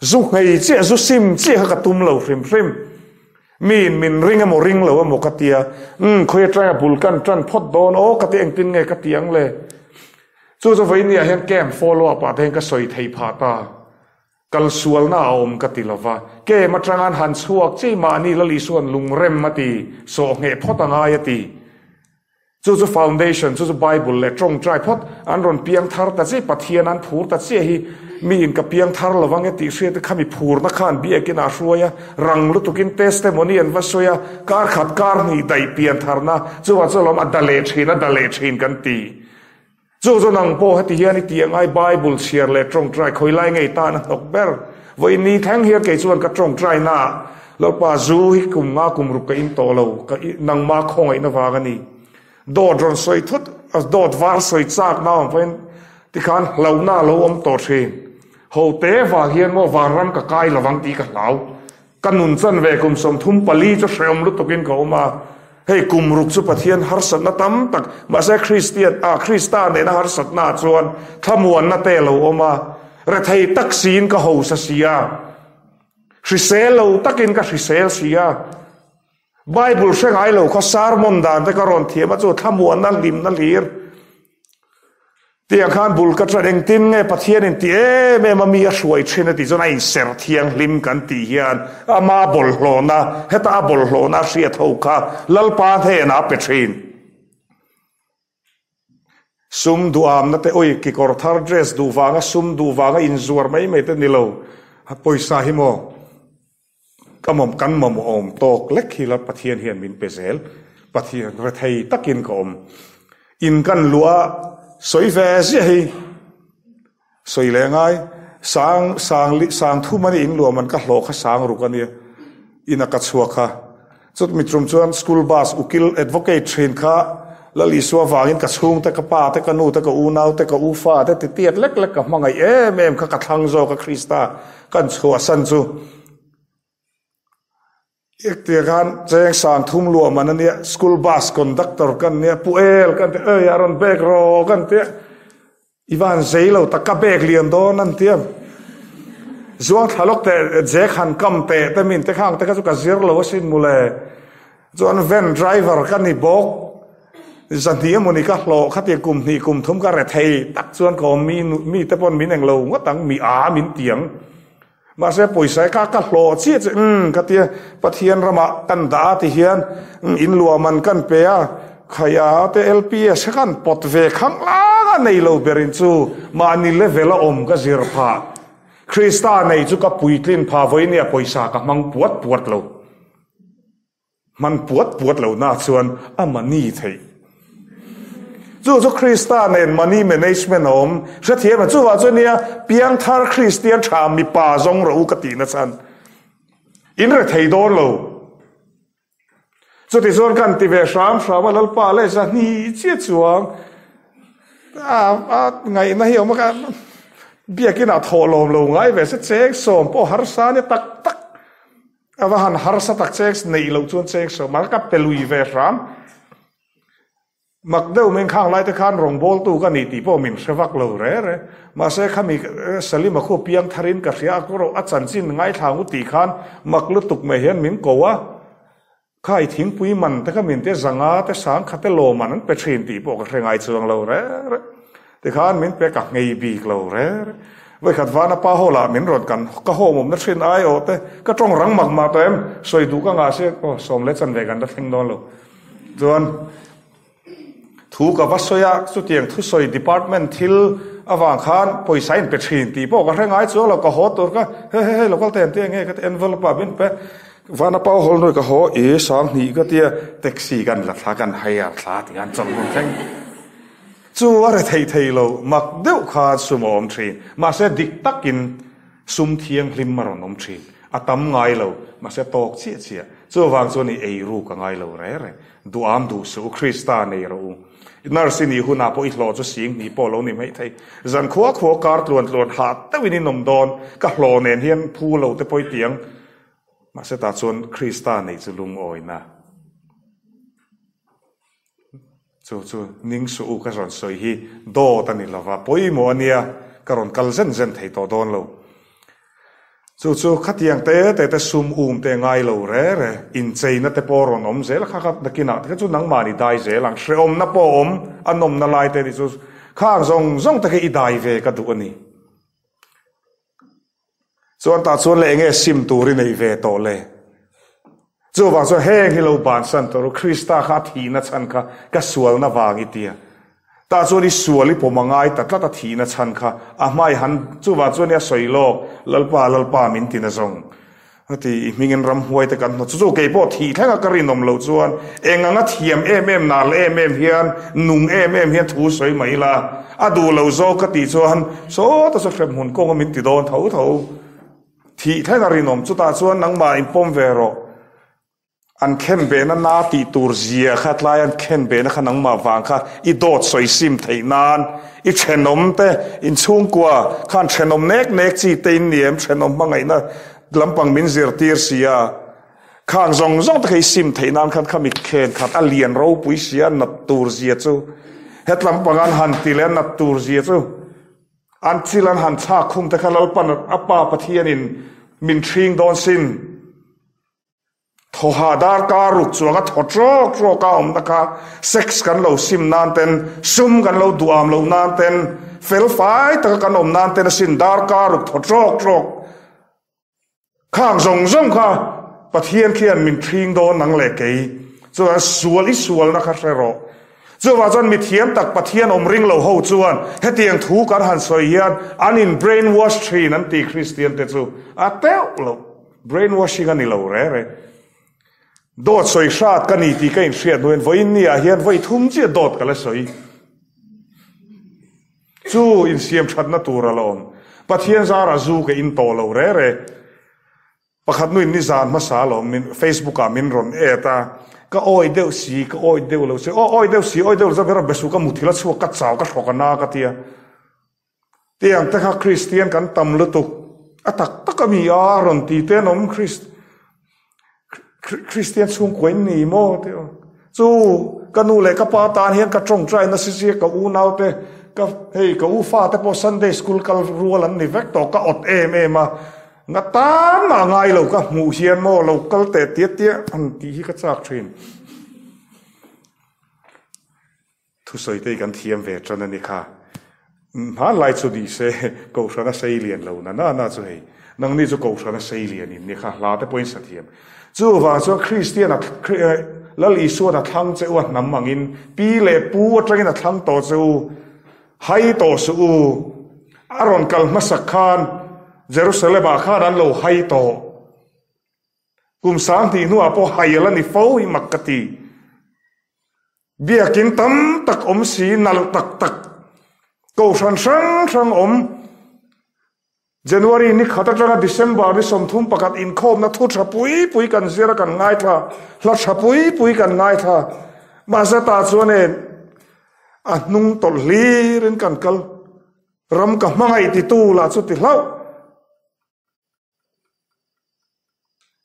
A: จุไงเจ้าจุซิมเจ้ากระตุ้มเราฟิมมินริงโมริงเราว่าโมกติยคุยใจบุลกันจันพอดโดนโอกติเองตินไงกติยังเลยจู่ไว้เนี่ยเห็นแก้มฟอลโล่ปะเองก็สวยไทยพาตากัลสวลน่าอมกติลาวาเกมาจังงานหันสวกที่มานี่ละลิส่วนลุงเร็มมาตีโสเหตุพอตั้งไงตีจู่ฟาวเดชั่นจู่ไบเบิลเล่ตรงใจพอดอันรอนเปียงทาร์ตัดเสียปะเทียนันผูตัดเสียฮีมีอินกับเปียงทาร์ละวังเอติเสียแต่ขมิผูนักขันบีเอกินาชัวยรังลุตุกินเทสเตโมนีอันวัสวยการขัดการนี่ได้เปียงทาร์นะจู่ว่าจู่ลมอัดเลชินกันตีจู่นังโปให้ที่เฮียนี่ที่ยังไงไบเบิลเชียร์เลยตรงใจคอยไล่ไงตานะตกเบอร์วันนี้แทงเฮียเกี่ยวกับตรงใจน่ะแล้วป้าจูฮิกุมงากุมรุกอินโตเราก็นังมาคงไอ้นวากันนี่โดดรอนสวยทุดโดดวาร์สวยจากน้ำเป็นที่ขันเหล่าหน้าเหล่าอมโตเชนโฮเตว่าเฮียนว่าวารัมกับกายระวังตีกับเหล่ากันนุนสันเวกุมสมทุมปลีจะเชื่อมรุตกินเขามาให้กุมรุกสุปเทียนฮาร์สันนตั้มตักมาเสคริสเตียนคริสตานเนี่ยนะฮาร์สันนาจวนทำวันนั่นเตลเอามาเรทัยตักซีนก็หูเสียสิเซลเราตักินก็สิเซลเสียไบเบิลเชื่อไงเราเขาสารมนดานแต่ก็รอนเทียมาจู่ทำวันนั่นลิมนั่นลีร์เตียงข้านบุลกัตระเองตินไงปะเทียนตีแม่มามีช่วยเช่นตีจนไอเสรเทียงลิมกันตีเฮียนมาบอลโหนะเฮตาบอลโหนะเสียเท่าค่ะลลปาเทนะเป็ดชินซุมดูอามนั่นแต่โอ้ยกิกอร์ทาร์เดรสดูวางซุมดูวางอินซัวร์ไม่เต้นนี่เราปอยสาหิโมก็มอมกันมอมอมตกเล็กขีละปะเทียนเฮียนมินเปเซลปะเทียนเรทัยตักินกอมอินกันลัวสวยแวเสียให้สวยแรงไงสร้างทุ่มมันอินลัวมันก็หลอกสร้างรูกันเนี่ยอินักชัวค่ะจุดมิตรมชวนสกูลบัสอุกิลเอ็ดวอเกตเทรนค่ะแล้วลิสัววางินกระชุงแต่กระป้าแต่กระนูแต่กระอูนาวแต่กระอูฟ้าแต่เตี้ยเล็กๆกับมังไงแม่มข้ากระทังโจกับคริสตากันชัวสันจูอีกที่การแจ้งสารทุ่มลัวมันนั่นเนี่ยสกูลบัสคอนดักเตอร์กันเนี่ยปูเอลกันเตะอารอนเบกโรกันเตะอีวานเซลล์ตะกับเบกเลียนโดนั่นเตะจวงทะลกแต่เจ๊ขันกำเตะแต่มินเตะข้างแต่ก็สุกเสียร์เราสินมูเลจวนเวนไดรเวอร์กันนี่บอกสันติมุนิกาโลขัดเตียกุมนี่กุมทุ่มกระเรทยตักส่วนก็มีแต่ปนมินเองเราว่าตั้งมีมินเตียงมาเสียปุ๋ยใส่ข้ากะโหลเชี่ยกะเตียปะเทียนระมะกันดาติเฮียนอินลัวมันกันเปียขยาเตเอลพีเอสกันปดเวขังล้าในโลเบรินซูมานิเลเวลอมก็จิรพาคริสตาในจุกปุยกลินพาไว้เนี่ยปุ๋ยสากมังปวดเรามันปวดเราหน้าส่วนมันนี่เทจู่คริสตาเนนมันนี่แมเนจเมนต์อมเสียเทียนจู่ว่าเนี่ยเปียงทาร์คริสเตียนชามีป่าจงเรากตินะสันอินเรทัยโดนเราจู่ที่ส่วนกันที่เวชามว่าลลป่าเลยสันนี่เจี๊ยจวงไงนะเหี้ยมันกันเบียกินโถลมลงไงเวสเซ็กสมพอฮาร์ซาเนี่ยตักว่าหันฮาร์ซาตักเซ็กในเราจวนเซ็กสมมันก็เป็นลุยเวชามมักเดิมเองข้างไล่ตะขานรองบอลตู้กันนี่ตีพ่อมินเสวักเราเร่มาเสกขมิสลิมคู่เปียงทารินกับเสียก็เราอัดสันจินไงทางอุติขานมักลุตุกไม่เห็นมินโกวะข้าทิ้งปุยมันแต่ก็มินเตจังอาแต่สังขัดโลมันนั้นเป็นเชนตีพ่อกับเรงไอเชืองเราเร่แต่ขานมินเป็นกักไงบีกเราเร่ไว้ขัดวานาป้าโหละมินรถกันก็โหมุมนัดเชนไอโอแต่ก็จ้องรังมักมาเต็มสวยดูก็งาเสียก็สมเล็ดสันเวกันนัดทิ้งโดนเราจวนถูกกับวัสยาสุดที่อย่างทุกส่วน department ทิล avang khan poisa in pethin ti po ka rengai chu lo ka ho tur ka he local ten te nge ka envelope bin pe vana pau hol noi ka ho e sang ni ka tia taxi kan la thla kan haya thla ti an chom mun thang chu are thei lo mak deuh kha sumom thin ma se dik takin sum thiang hlim maron om thin atam ngai lo ma se tok chi chi chu wang chu ni ei ru ka ngai lo re du am du su krista nei ro nar sini huna po ihlo chu sing ni po lo ni mai thei zan kho kar tlon ha ta wini nom don ka hlo nen hian phu lo te poi tiang ma se ta chon krista nei chu lung oina chu ning su ka ron soi hi do ta ni lova poi mo ania karon kal zen thei to don lo chu khatiang te sum te ngai lo re in cheina te poron om zel kha nakina te chu nang mani dai zelang shreom na po om anom na lai te ni chu khang zong te ke i dai ve ka du ani chuan ta chuan le nge sim turi nei ve to le chu wang chuan heng hi lo ban san to krista kha thina chan kha ka sual na wangi tia ta chuan i suali pomangai tatla ta thina chan kha a mai han chu wa chuan ya soilo lalpa min tina zong ati mingen ram huai te kan no chu ke po thi thanga karin nom lo chuan enganga thiam em nal em hian nung em hian thu soi mai la adu lo zo ka ti chuan so ta so frem hun ko min ti don tho thi thanga rin nom chu ta chuan nang ma in pom ve ro an khen be na ti tur zia khat lai an khen be na khanang ma wang kha I dot soi sim thei nan I chenom te in chung kwa khan chenom nek chi te niem chenom mangai na lampang min zir tir sia khang zong te kai sim thei nan khan khamit khen khat alien ro pui sia na tur zia chu het lampang an han ti le na tur zia chu an chilan han cha khum te khalal pan apa pathian in min thring don sin thoha dar ka ruk chuanga tho ka om na ka sex kan lo sim nan ten sum kan lo duam lo nan ten fel fai ta kan om nan ten sin dar ka ruk tho khang zong kha pathian khian min thing do nang le ke chu sual na kha ro chu wa jon mi thiam tak pathian om ring lo ho chuan hetiang thu kar han soi hian anin brainwash thin an ti christian te chu a teu lo brainwashing ani lo re dot soi shat ka ni ti kain hriat noin voin ni a hian voi thum chi dot kala soi chu in siam that na tur alom pathian zara zu ke in to lo re pakhat nuin ni zan ma sa lo min facebook a min ron eta ka oi deu lo se oi deu za vera besu ka muthila chu ka chaw ka thokana ka tia tiang ta kha christian kan tam lu tu atak mi a ron ti te nom Christian chung quên ni mo te chu kanu le ka pa tan hian ka trong trai na si ka u nau te ka hei ka u fa te po Sunday school kal rual an ni vek to ka ot ma nga tan ma ngai lo ka mu hian mo lo kal te tia an ti hi ka chak thin thu soi te kan thiam ve tran ani kha han lai chu di se ko sana sei lian lo na chu hei nang ni chu ko sana sei lian ni kha la te point sa thiam chu wa chu christian a lal isu na thang che wa nam mangin pi le pu atangin a thang to chu hai to su aron kal masakhan jerusalem a khan an lo hai to kum sang ti nu apo hayala ni fo hi makati bia kin tam tak om si nal tak ko sang om January ni khata tanga December ni somthum pakat in khom na thu thapui kan zira kan ngai tha la thapui kan ngai tha ma sa ta chuane a nung tol hlirin kan kal ram ka mangai ti tu la chu ti hlau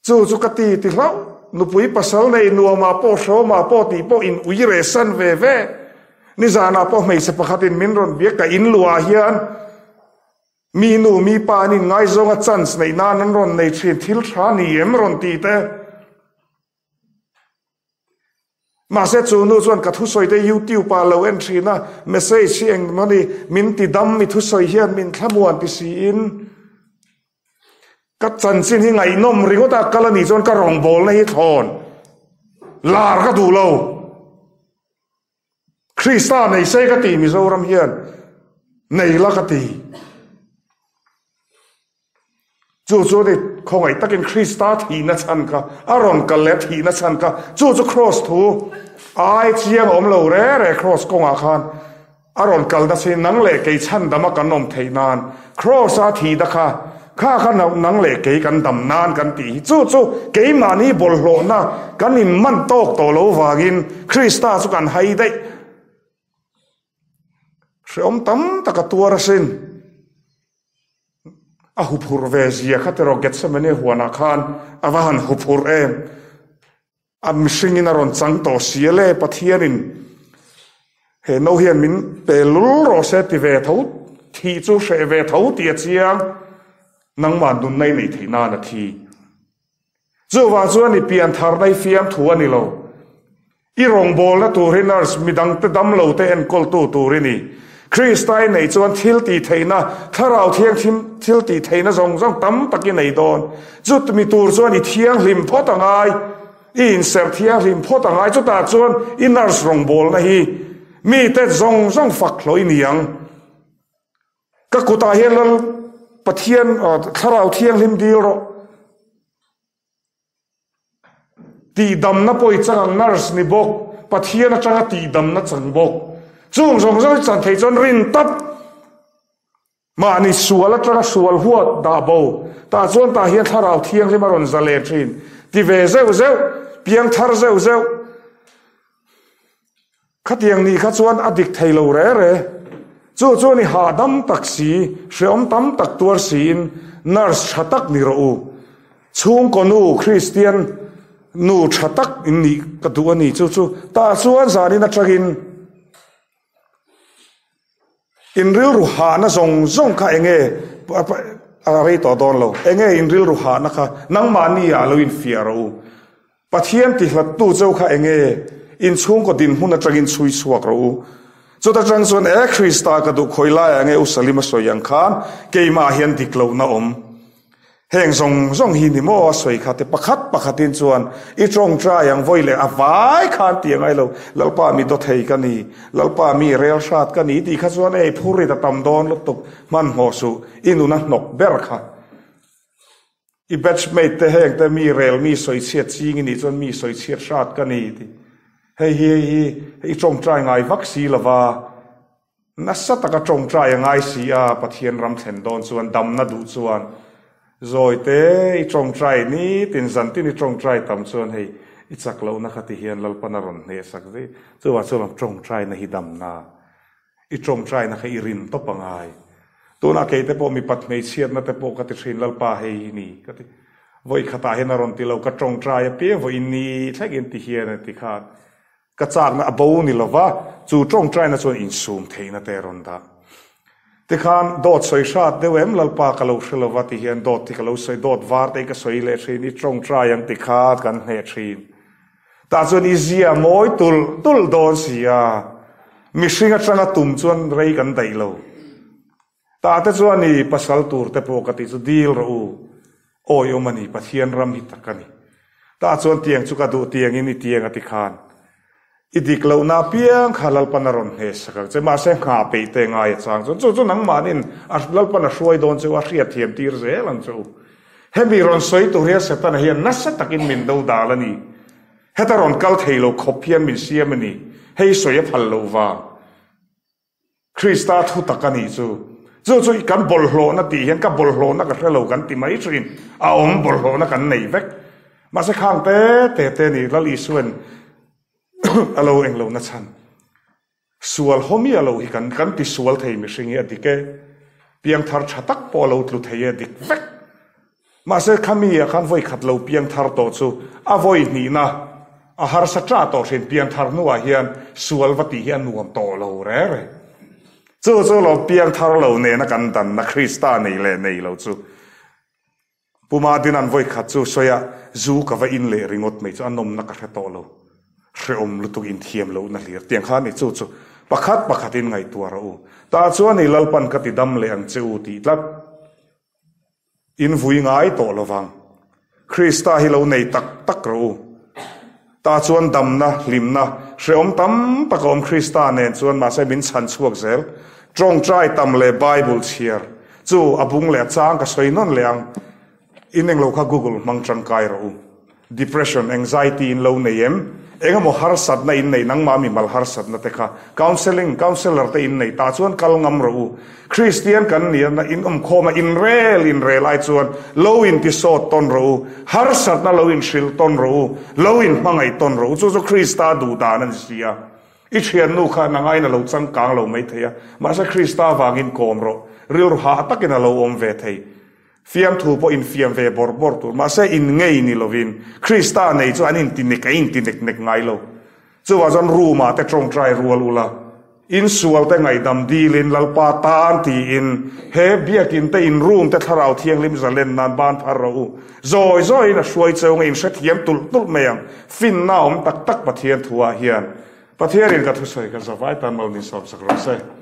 A: chu ka ti hlau nu pui pasal nei nu ma po sho ma po ti po in uire san ve ni zana po mei se pakhatin min ron bia ka in lua hian mi nu mi pa ni ngai zonga chance nei nan ron nei thin thil tha ni em ron ti te ma se chu nu chuan ka thu soi te YouTube pa lo entry na message eng mani min ti dam mi thu soi hian min thlamuan ti si in ka chan sin hi ngai nom ringo ta kalani chon ka rong bol na hi thon lar ka du lo Krista nei sei ka ti mi zo ram hian nei la ka ti chu de khongai takin Krista thi na chan ka aron kal le thi na chan ka chu cross thu ai chiang om lo re cross ko nga khan aron kal da sin nang le ke chan dama kan nom thei nan cross a thi da kha kha nang le ke kan dam nan kan ti chu ke ma ni bol hlo na kan in man tok to lo wangin Krista su kan hai dei om tam takatua rasin a hupur vezia khatero getsemane huana khan awan hupur em am singin aron chang to siale pathianin he no hian min pelul ro se ti ve tho thi chu se ve tho ti chiang nang man dun nei nei theina na thi chu wa chuan ni pian thar nai fiam thu ani lo i rong bol na turiners midang te dam lo te en kol tu turini Kristai nei chuan thil ti theina tharau thiang thil ti theina zong tam takin nei don chut mi tur chuan i thiang hlim photangai in ser thiang hlim photangai chu ta chuan inars rong bol na hi mi te zong fak hloi niang ka kuta helal pathian tharau thiang hlim dil ro ti dam na poi chang nars ni bok pathian atanga ti dam na chang bok chung zong chan thei chon rin tap ma ni sual atanga sual huat da bo ta chon ta hian tharau thiang hlim aron zale thin ti ve zeu piang thar zeu khatiang ni kha chuan adik thei lo re chu ni ha dam taksi shom tam tak tur sin nars thatak ni ro chung konu Christian nu thatak ni ka tu ani chu ta chuan zani na tragin in real ruhana zong kha enge arei to don lo enge in real ruhana kha nang mani ya lo in fiaro pathian ti hlat tu chau kha enge in chung ko din huna tragin chui suak ro chu ta chang chuan e Krista ka du khoila enge usalima soyang khan keima hian diklo na om heng zong hi ni mo soi kha te pakhatin chuan I trong tra yang voile avai khan tiang ai lo lalpa mi do thei ka ni lalpa mi rel shat ka ni ti kha chuan e phuri ta tam don lup tuk man ho su inuna nok ber kha I batchmate te heng te mi rel mi soi chiat ching ni chuan mi soi chiat shat ka ni ti hei trong tra ngai vaksi lawa nasata ka trong tra ngai si a pathian ram thlen don chuan dam na du chuan rồi te I trong trai ni tin zan tin I trong trai tam chuan hei I chak lo na khati hian lalpana ron ne sak ve chuwa chuan trong trai na hi dam na I trong trai na kha I rin to pangai tu na ke te po mi pat mei chiat na te po ka ti thin lalpa hei ni ka ti voi khata hian ron ti lo ka trong trai pe voi ni thakin ti hian ti kha ka chak na abo ni lova chu trong trai na chuan in sum theina te ron da te khan dot soi shat deuem lalpa ka lo shilova ti hian dot ti ka lo soi dot var te ka soi le thin I trong tra yang ti khat kan he thin ta chuan I zia moi tul don sia mi singa changa tum chuan rei kan dai lo ta te chuan ni pasal tur te po ka ti chu dil ro oi o mani pathian ram hi takani ta chuan tiang chu ka du tiang ini tiang ati khan idik lo na piang khalal panaron he sakak che ma se kha pe te ngai chang chu nang manin aslal pana shoi don chu a hria thiam tir zel an chu hemi ron soi tu ria se tan hian nasa takin min do dalani hetaron kal theilo khopian min siamani hei soya phal lo wa Krista thu takani chu kan bol hlo na ti hian ka bol hlo na ka hrelo kan ti mai trin a om bol hlo na kan nei vek ma se khang te ni lali suan alo englo na chan sual homi alo hi kan ti sual thei mi singi atike piang thar thatak po lo tlu thei dik vek ma se khami a khan voi khat lo piang thar to chu a voi ni na a har sa tra to sin piang thar nu a hian sual vati hian nuam to lo re chu lo piang thar lo ne na kan dan na Krista nei le nei lo chu puma din an voi khat chu soya zu ka va in le ringot mei chu anom na ka hre to lo om lutuk in thiam lo na hlir tiang khan ni chu pakhatin ngai tua ro ta chuan ni lalpan ka ti dam le ang cheu ti tlat in vui ngai to lowang Krista hi lo nei tak ro ta chuan dam na hlim na hreom tam takom Krista nen chuan ma se min chan chuak zel trong trai tam le Bible cheer chu abung le chang ka soi non leang in eng lo kha Google mang chang kai ro depression anxiety in lo neem enga mo har sat na in nei nang ma mi mal har sat na te kha counselor te in nei ta chuan kal ngam ro Christian kan ni na in khoma in rel ai chuan lo in ti so ton ro har sat na lo in shil ton ro lo in mangai ton ro chu Christa du da nan sia i thian nu kha na ngai na lo chang kang lo mai theya ma sa Christa wangin kom ro ril ha takin lo om ve thei fiam thu po in fiam ve bor tu ma se in ngei ni lovin Christa nei chu anin tinek nek ngai lo chu wa zon ru ma te trong trai rual ula in sual te ngai dam dilin lalpa tan ti in he biakin te in room te tharau thiang lim zalen nan ban phar ro zoi na suai cheu in se thiam tul meang fin na om tak pathian thua hian pathian in ka thu soi ka zawai tan mal ni sob sak ro se